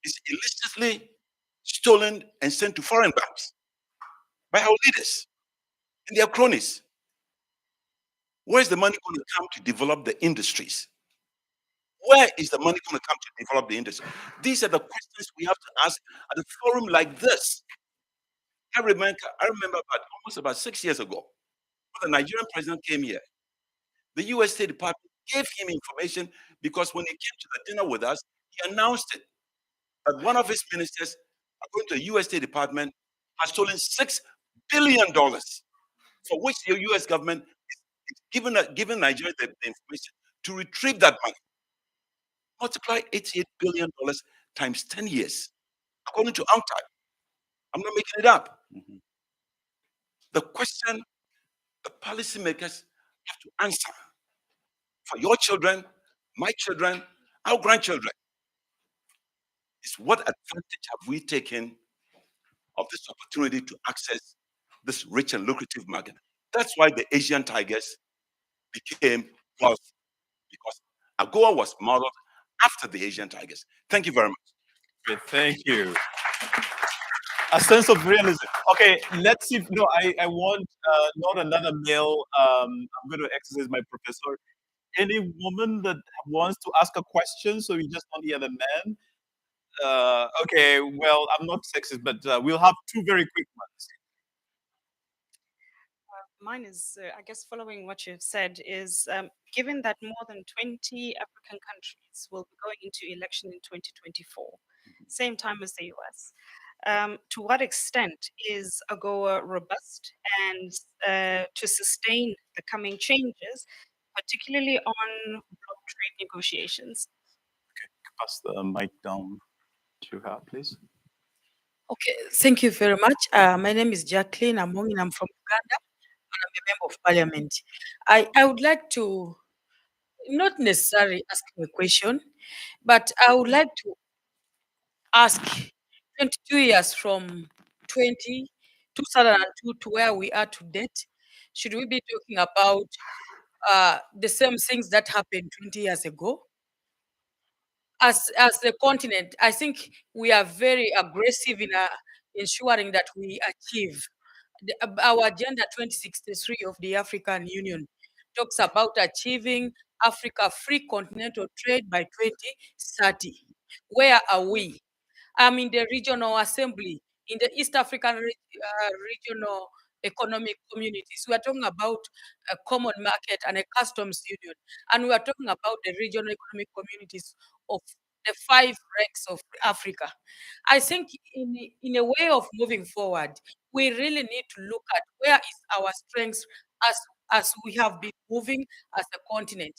Speaker 8: is illicitly stolen and sent to foreign banks by our leaders and their cronies. Where's the money going to come to develop the industries? Where is the money going to come to develop the industry? These are the questions we have to ask at a forum like this. I remember almost about 6 years ago, when the Nigerian president came here, the US State Department gave him information because when he came to the dinner with us, he announced it. That one of his ministers, according to the US State Department, has stolen $6 billion, for which the US government is giving Nigeria the information to retrieve that money. Multiply $88 billion times 10 years, according to UNCTAD. I'm not making it up. The question the policymakers have to answer for your children, my children, our grandchildren is what advantage have we taken of this opportunity to access this rich and lucrative market? That's why the Asian tigers became wealthy, because AGOA was modeled after the Asian tigers. Thank you very much.
Speaker 1: Great, thank you. A sense of realism. Okay, let's see. No, I want not another male. I'm going to exercise my professor. Any woman that wants to ask a question, so we just don't hear the man. Okay, well, I'm not sexist, but we'll have two very quick ones.
Speaker 9: Mine is, I guess, following what you've said, is given that more than 20 African countries will be going into election in 2024, same time as the US, to what extent is AGOA robust and to sustain the coming changes, particularly on block trade negotiations?
Speaker 1: Okay, pass the mic down to her, please.
Speaker 10: Okay, thank you very much. My name is Jacqueline Among, and I'm from Uganda, and I'm a member of parliament. I would like to, not necessarily asking a question, but I would like to ask 22 years from 2002 to where we are to date, should we be talking about the same things that happened 20 years ago? As the continent, I think we are very aggressive in ensuring that we achieve our Agenda 2063 of the African Union talks about achieving Africa free continental trade by 2030. Where are we? I'm in the regional assembly, in the East African regional economic communities. We are talking about a common market and a customs union. And we are talking about the regional economic communities of the 5 ranks of Africa. I think in a way of moving forward, we really need to look at where is our strengths as we have been moving as a continent.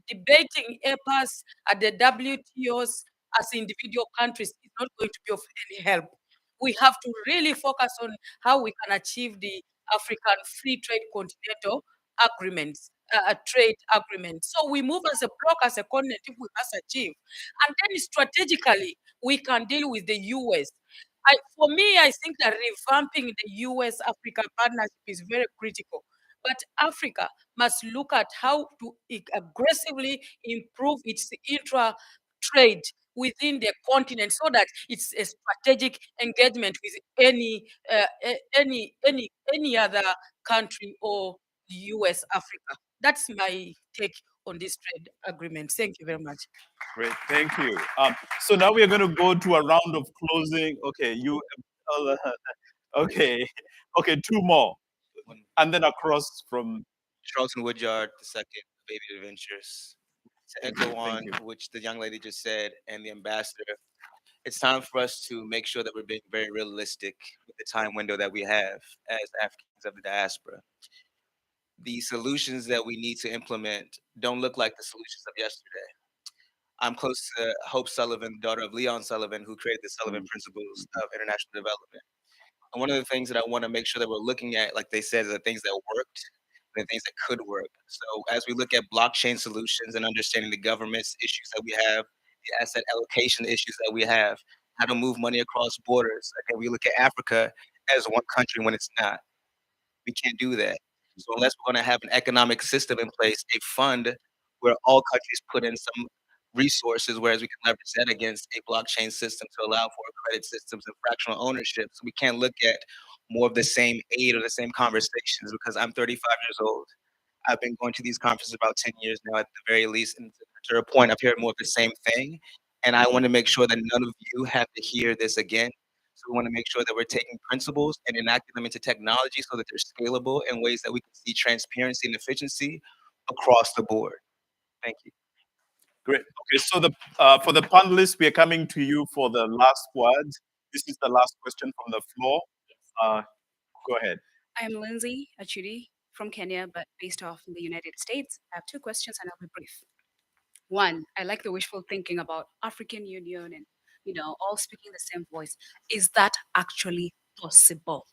Speaker 10: Debating EPAs at the WTOs as individual countries is not going to be of any help. We have to really focus on how we can achieve the African Free Trade Continental agreements, trade agreements. So we move as a bloc, as a continent, if we must achieve. And then strategically, we can deal with the US. For me, I think that revamping the US-Africa partnership is very critical. But Africa must look at how to aggressively improve its intra-trade within the continent, so that it's a strategic engagement with any other country or US Africa. That's my take on this trade agreement. Thank you very much.
Speaker 1: Great, thank you. So now we are going to go to a round of closing. Okay, okay, two more, and then across from
Speaker 11: Charlton Woodyard II, Baby Adventures. To echo on which the young lady just said, and the ambassador, it's time for us to make sure that we're being very realistic with the time window that we have as Africans of the diaspora. The solutions that we need to implement don't look like the solutions of yesterday. I'm close to Hope Sullivan, daughter of Leon Sullivan, who created the Sullivan Principles of International Development. And one of the things that I want to make sure that we're looking at, like they said, are the things that worked and the things that could work. So as we look at blockchain solutions and understanding the government's issues that we have, the asset allocation issues that we have, how to move money across borders. Again, we look at Africa as one country when it's not. We can't do that. So unless we're going to have an economic system in place, a fund where all countries put in some resources, whereas we can leverage that against a blockchain system to allow for credit systems and fractional ownership. So we can't look at more of the same aid or the same conversations because I'm 35 years old. I've been going to these conferences about 10 years now at the very least. And to a point, I've heard more of the same thing. And I want to make sure that none of you have to hear this again. So we want to make sure that we're taking principles and enacting them into technology so that they're scalable in ways that we can see transparency and efficiency across the board. Thank you.
Speaker 1: Great. Okay, so for the panelists, we are coming to you for the last words. This is the last question from the floor. Go ahead.
Speaker 12: I'm Lindsay Achudi from Kenya, but based off in the United States. I have two questions and I'll be brief. One, I like the wishful thinking about African Union and, all speaking the same voice. Is that actually possible?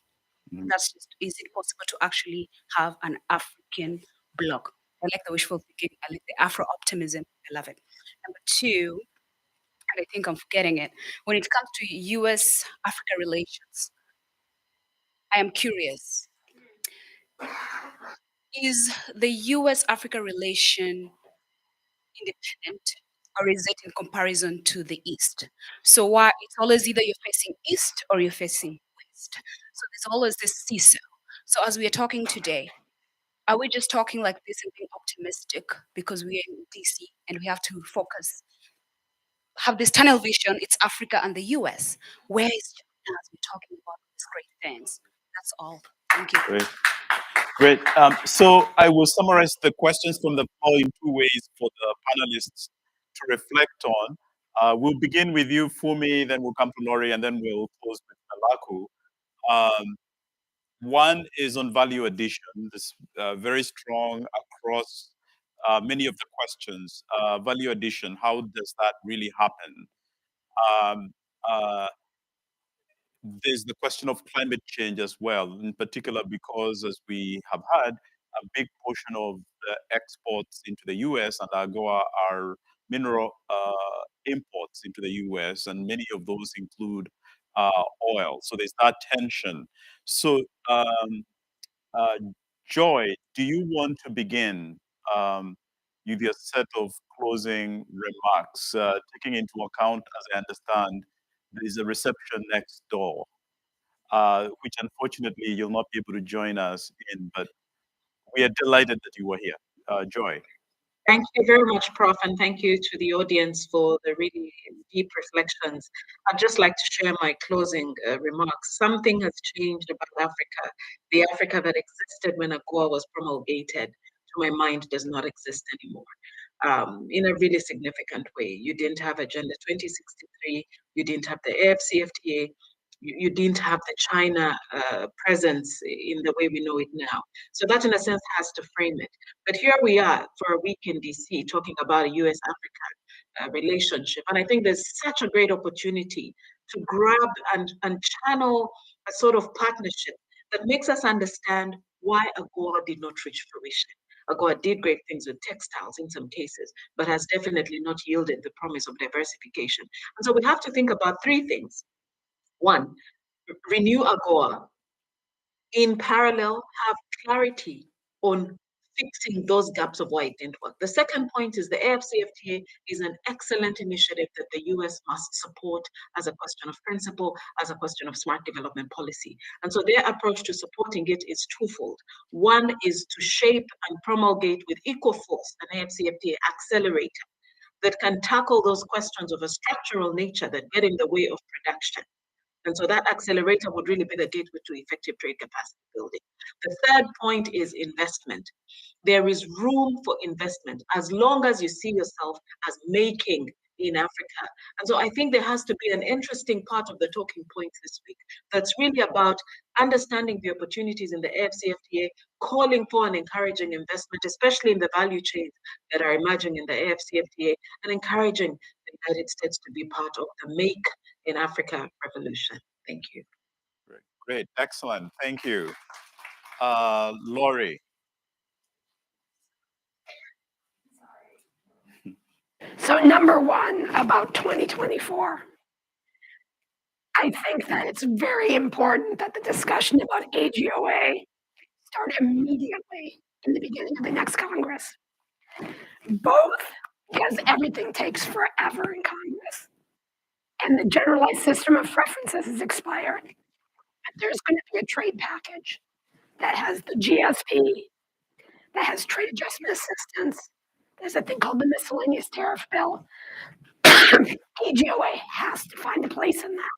Speaker 12: That's just, is it possible to actually have an African bloc? I like the wishful thinking. I like the Afro optimism. I love it. Number two, and I think I'm forgetting it, when it comes to US Africa relations, I am curious. Is the US Africa relation independent or is it in comparison to the East? So why it's always either you're facing East or you're facing West. So there's always this seesaw. So as we are talking today, are we just talking like this and being optimistic because we're in DC and we have to focus, have this tunnel vision, it's Africa and the US. Where is China as we're talking about these great things? That's all. Thank you.
Speaker 1: Great. Great. So I will summarize the questions from the floor in two ways for the panelists to reflect on. We'll begin with you, Fumi, then we'll come to Lori, and then we'll close with Malaku. One is on value addition. This very strong across many of the questions. Value addition, how does that really happen? There's the question of climate change as well, in particular because, as we have had, a big portion of the exports into the US and AGOA are mineral imports into the US, and many of those include oil. So there's that tension. So, Joy, do you want to begin with your set of closing remarks, taking into account, as I understand, there is a reception next door, which unfortunately you'll not be able to join us in, but we are delighted that you were here. Joy.
Speaker 5: Thank you very much, Prof, and thank you to the audience for the really deep reflections. I'd just like to share my closing remarks. Something has changed about Africa. The Africa that existed when AGOA was promulgated, to my mind, does not exist anymore. In a really significant way. You didn't have Agenda 2063, you didn't have the AfCFTA, you didn't have the China presence in the way we know it now. So that, in a sense, has to frame it. But here we are for a week in DC talking about a US-Africa relationship. And I think there's such a great opportunity to grab and channel a sort of partnership that makes us understand why AGOA did not reach fruition. AGOA did great things with textiles in some cases, but has definitely not yielded the promise of diversification. And so we have to think about three things. One, renew AGOA. In parallel, have clarity on fixing those gaps of why it didn't work. The second point is the AfCFTA is an excellent initiative that the US must support as a question of principle, as a question of smart development policy. And so their approach to supporting it is twofold. One is to shape and promulgate with equal force an AfCFTA accelerator that can tackle those questions of a structural nature that get in the way of production. And so that accelerator would really be the gateway to effective trade capacity building. The third point is investment. There is room for investment as long as you see yourself as making in Africa. And so I think there has to be an interesting part of the talking points this week that's really about understanding the opportunities in the AfCFTA, calling for and encouraging investment, especially in the value chains that are emerging in the AfCFTA, and encouraging the United States to be part of the Make in Africa revolution. Thank you.
Speaker 1: Great, excellent, thank you. Laurie.
Speaker 4: So number one, about 2024. I think that it's very important that the discussion about AGOA start immediately in the beginning of the next Congress. Both because everything takes forever in Congress and the generalized system of preferences is expired. But there's going to be a trade package that has the GSP, that has trade adjustment assistance. There's a thing called the miscellaneous tariff bill. AGOA has to find a place in that.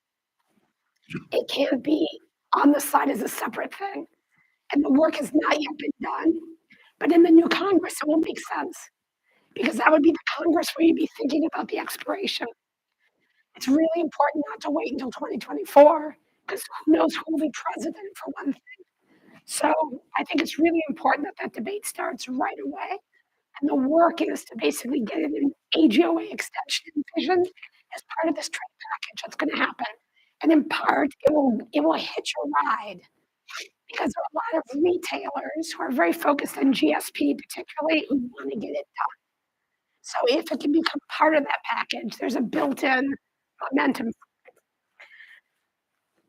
Speaker 4: It can't be on the side as a separate thing. And the work has not yet been done. But in the new Congress, it will make sense because that would be the Congress where you'd be thinking about the expiration. It's really important not to wait until 2024 because who knows who will be president for one thing. So I think it's really important that that debate starts right away. And the work is to basically get it in AGOA extension vision as part of this trade package that's going to happen. And in part, it will hitch a ride because there are a lot of retailers who are very focused on GSP, particularly, who want to get it done. So if it can become part of that package, there's a built-in momentum.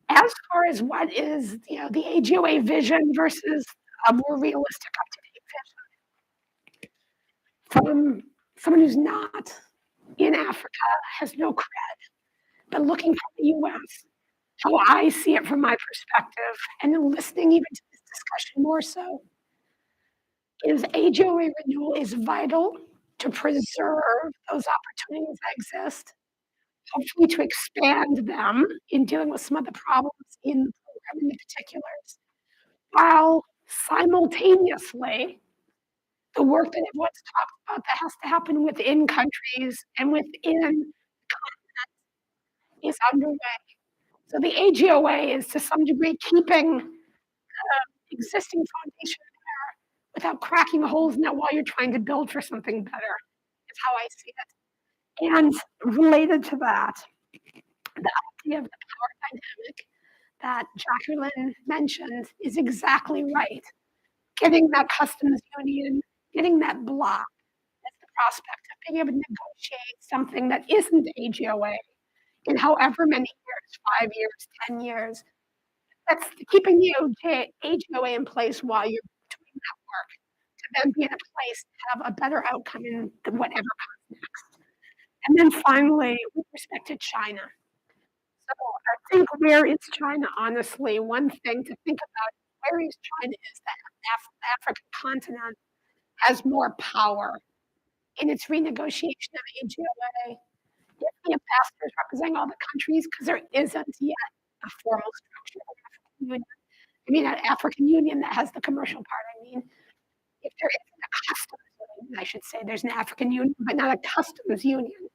Speaker 4: As far as what is the AGOA vision versus a more realistic up-to-date vision, from someone who's not in Africa, has no cred, but looking from the US, how I see it from my perspective, and then listening even to this discussion more so, is AGOA renewal is vital to preserve those opportunities that exist, hopefully to expand them in dealing with some of the problems in the program in the particulars, while simultaneously the work that everyone's talked about that has to happen within countries and within continents is underway. So the AGOA is to some degree keeping existing foundation there without cracking holes in it while you're trying to build for something better, is how I see it. And related to that, the idea of the power dynamic that Jacqueline mentioned is exactly right. Getting that customs union, getting that block, that's the prospect of being able to negotiate something that isn't AGOA in however many years, 5 years, 10 years. That's keeping the AGOA in place while you're doing that work to then be in a place to have a better outcome in whatever comes next. And then finally, with respect to China. So I think where is China, honestly, one thing to think about, where is China is that the African continent has more power in its renegotiation of AGOA. If the ambassadors representing all the countries, because there isn't yet a formal structure of African Union. I mean, an African Union that has the commercial part. I mean, if there isn't a customs union, I should say, there's an African Union, but not a customs union.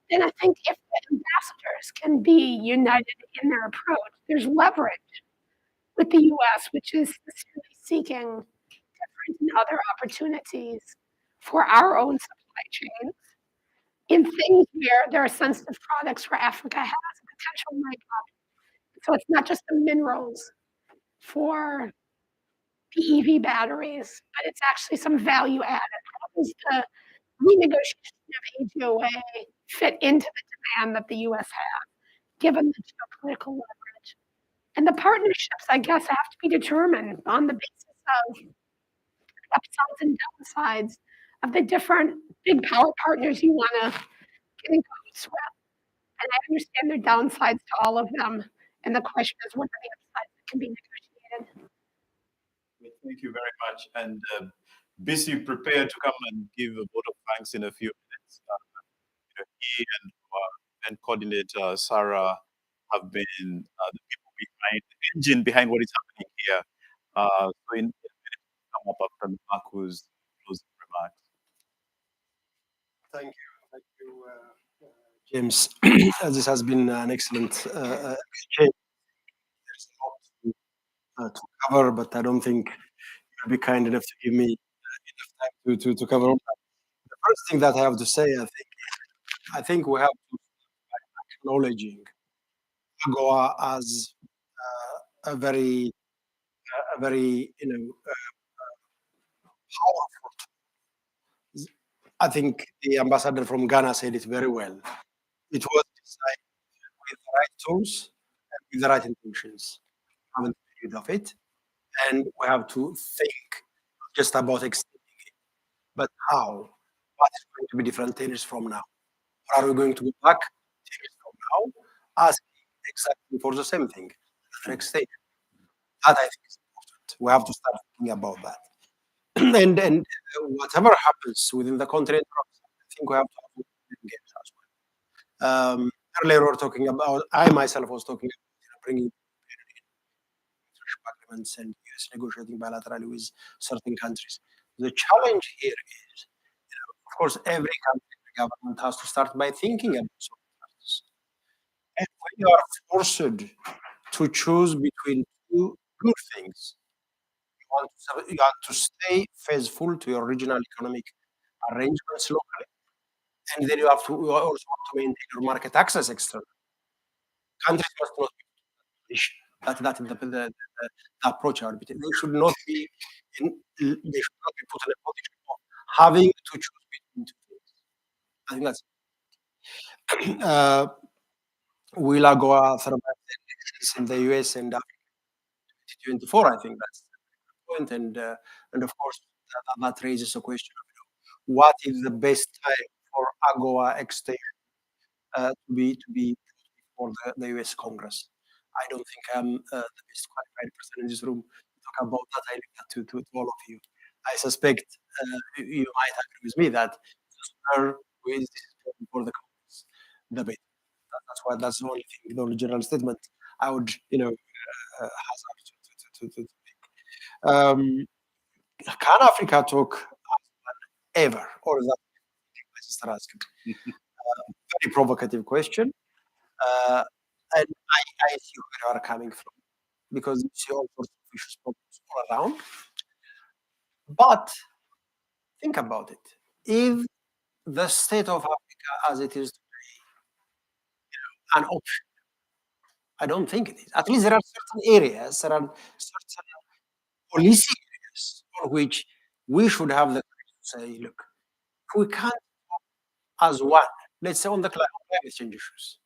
Speaker 4: Then I think if the ambassadors can be united in their approach, there's leverage with the US, which is seeking different and other opportunities for our own supply chains in things where there are sensitive products where Africa has a potential makeup. So it's not just the minerals for the EV batteries, but it's actually some value added. How does the renegotiation of AGOA fit into the demand that the US has, given the geopolitical leverage? And the partnerships, I guess, have to be determined on the basis of upsides and downsides of the different big power partners you want to get in cahoots with. And I understand there are downsides to all of them. And the question is, what are the upsides that can be negotiated?
Speaker 1: Thank you very much. And Busy, prepare to come and give a vote of thanks in a few minutes. He and coordinator Sarah have been the people behind the engine behind what is happening here. So in a minute, come up after Marco's closing remarks.
Speaker 6: Thank you. James, this has been an excellent exchange. There's a lot to cover, but I don't think you'll be kind enough to give me enough time to cover all that. The first thing that I have to say, I think we have to start by acknowledging AGOA as a very, powerful. I think the ambassador from Ghana said it very well. It was designed with the right tools and with the right intentions. We haven't made use of it, and we have to think not just about extending it, but how. What is going to be different 10 years from now? Or are we going to go back 10 years from now, asking exactly for the same thing, another extension? That I think is important. We have to start thinking about that. and whatever happens within the continent, I think we have to have games as well. Earlier, we were talking about, I myself was talking about bringing agreements and US negotiating bilaterally with certain countries. The challenge here is, of course, every country, every government has to start by thinking about certain factors. And when you are forced to choose between two good things, you want to stay faithful to your regional economic arrangements locally, and then you also have to maintain your market access externally. Countries must not be put in that position. That is the approach. They should not be put in a position of having to choose between two things. I think that's will AGOA survive the elections in the US and Africa 2024? I think that's the point. And of course, that raises a question of what is the best time for AGOA extension to be before the US Congress. I don't think I'm the best qualified person in this room to talk about that. I leave that to all of you. I suspect you might agree with me that the sooner this is before the Congress, the better. That's the only thing, the only general statement I would, hazard to make. Can Africa talk ever, or is that my sister asked? Very provocative question, and I see where you are coming from, because you see all sorts of issues problems all around. But think about it: if the state of Africa as it is today, an option, I don't think it is. At least there are certain areas, there are certain policy areas on which we should have the courage to say, look, if we can't as one, let's say on the climate change issues.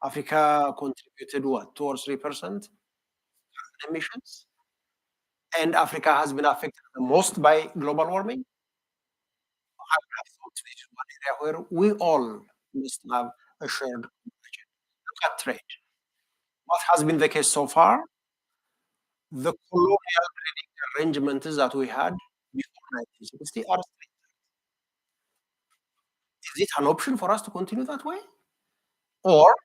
Speaker 6: Africa contributed what, 2 or 3% emissions? And Africa has been affected the most by global warming. I would have thought this is one area where we all must have a shared conversation. Look at trade. What has been the case so far? The colonial trading arrangements that we had before 1960 are still. Is it an option for us to continue that way? Or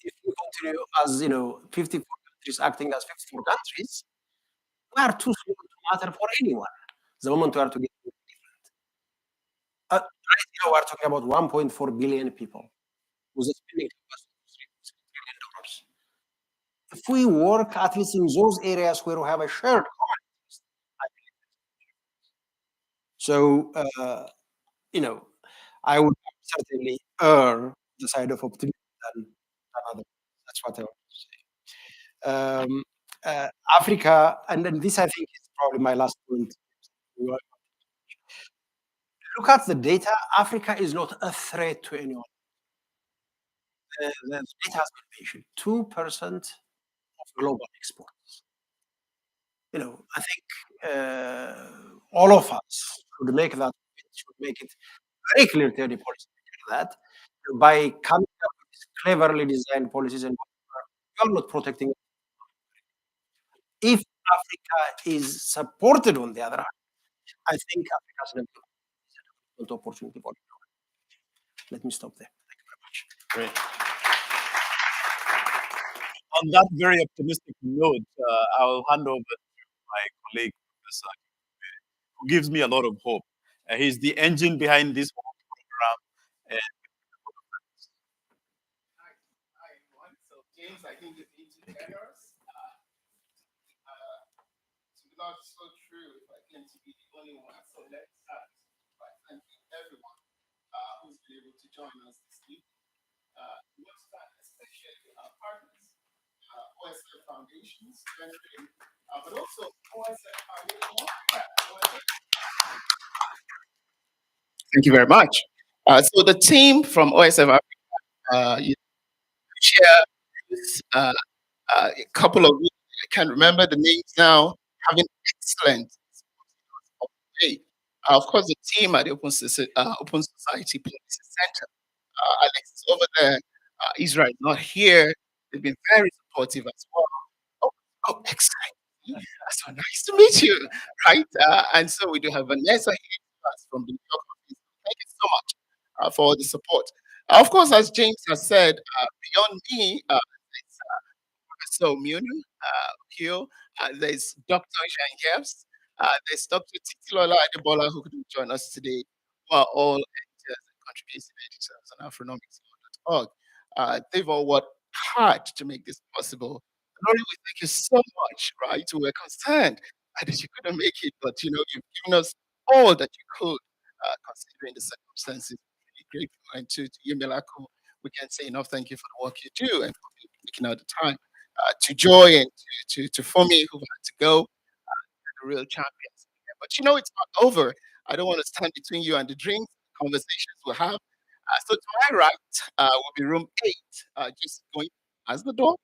Speaker 6: if we continue as 54 countries acting as 54 countries, we are too small to matter for anyone. The moment we are together, we're different. Right now, we're talking about 1.4 billion people with a spending capacity of $3 trillion. If we work at least in those areas where we have a shared common interest, I believe that's so. I would certainly err the side of optimism than other. That's what I want to say. Africa, and then this I think is probably my last point. Look at the data. Africa is not a threat to anyone. The data has been mentioned. 2% of global exports. I think all of us should make it very clear to the policy that by coming up with cleverly designed policies and you are not protecting. If Africa is supported on the other hand, I think Africa is an opportunity for it. Let me stop there. Thank you very much.
Speaker 1: Great. On that very optimistic note, I'll hand over to my colleague, Professor, who gives me a lot of hope. He's the engine behind this whole program. And
Speaker 13: So James, I think it's errors. It's not so true if I claim to be the only one. So let's start by thanking everyone who's been able to join us this week. We want to thank especially our partners, OSF Foundations, but also OSF Foundation. Thank you very much. So the team from OSF Africa, share a couple of weeks, I can't remember the names now, having excellent way. Of course, the team at the Open Society Policy Center, Alex is over there, Israel is not here. They've been very supportive as well. Oh, excellent. So nice to meet you, right? And so we do have Vanessa here with us from the New York office. Thank you so much for the support. Of course, as James has said, beyond me, it's Professor Munu Hugh, there's Dr. Jean Yeves, there's Dr. Titilola Adebola who couldn't join us today, who are all editors and contributing editors on afronomics.org. They've all worked hard to make this possible. Lori, we thank you so much, right? We were concerned that you couldn't make it, but you know, you've given us all that you could, considering the circumstances. Really grateful. And to you, Milako, we can't say enough thank you for the work you do and for taking out the time. To Joy and to Fumi, who had to go, the real champions. But you know, it's not over. I don't want to stand between you and the drinks, conversations we'll have. So to my right will be room 8, just going as the door.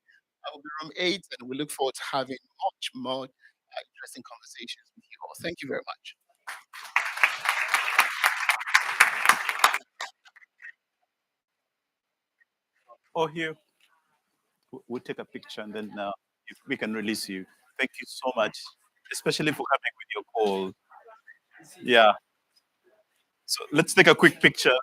Speaker 13: Will be room 8, and we look forward to having much more interesting conversations with you all. Thank you very much.
Speaker 1: oh, here, we'll take a picture and then if we can release you. Thank you so much, especially for coming with your call. Yeah. So let's take a quick picture.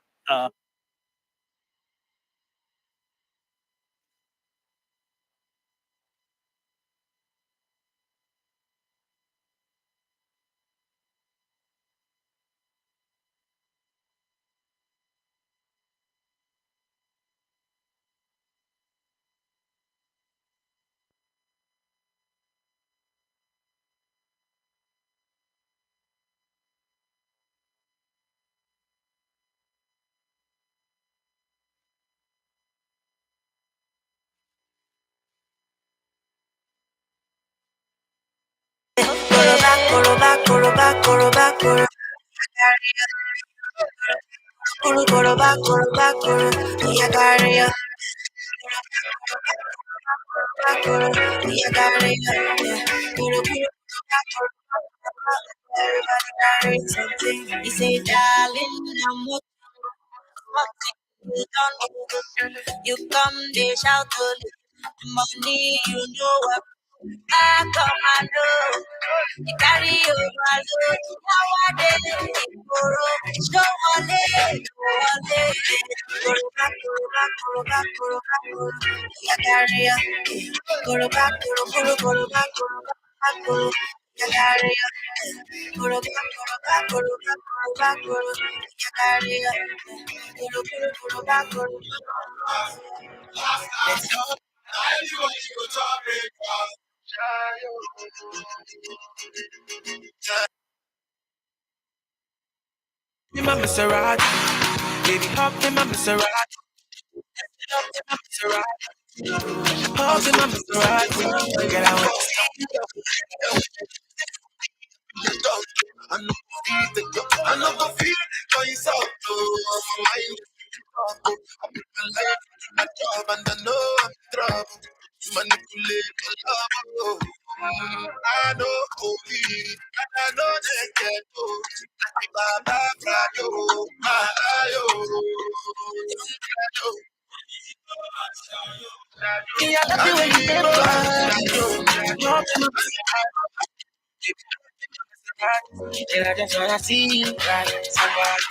Speaker 14: He say, darling, I'm what you don't do. You come, they shout to money, you know what I come and do. You carry your load. Nowadays, show one day, go back, you carry go back, go back, you carry go back, you carry go back, let's go.
Speaker 15: In my Maserati, baby, hop in my Maserati, hop in my Maserati, hop in my Maserati. Girl, I want to I know I know the feel for yourself. I'm in my life, my job, and I know I'm in trouble. Manipulate the love. I know holy, and I know they get Baba Frayo, I love you when you never and I just wanna see you right. Somebody,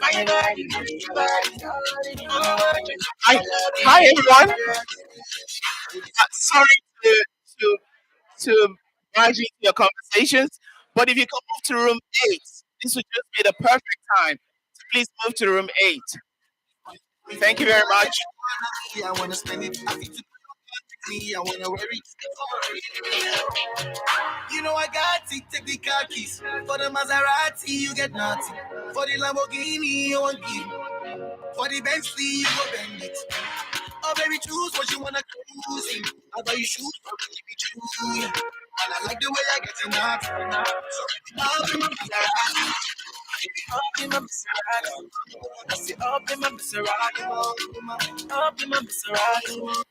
Speaker 15: my body,
Speaker 13: Hi everyone. Sorry to barge into your conversations, but if you can move to room 8, this would just be the perfect time. So please move to room 8. Thank you very much.
Speaker 15: I wanna spend it. I feel to me. I wanna wear it. You know I got it. Take the car keys for the Maserati. You get nothing for the Lamborghini. You want give for the Bentley. You go bend it. Oh baby, choose what you wanna choose. I buy you shoes, probably be true. And I like the way I get in that. So up in my Maserati. Up in my Maserati. I say up in my Maserati. Up in my Maserati.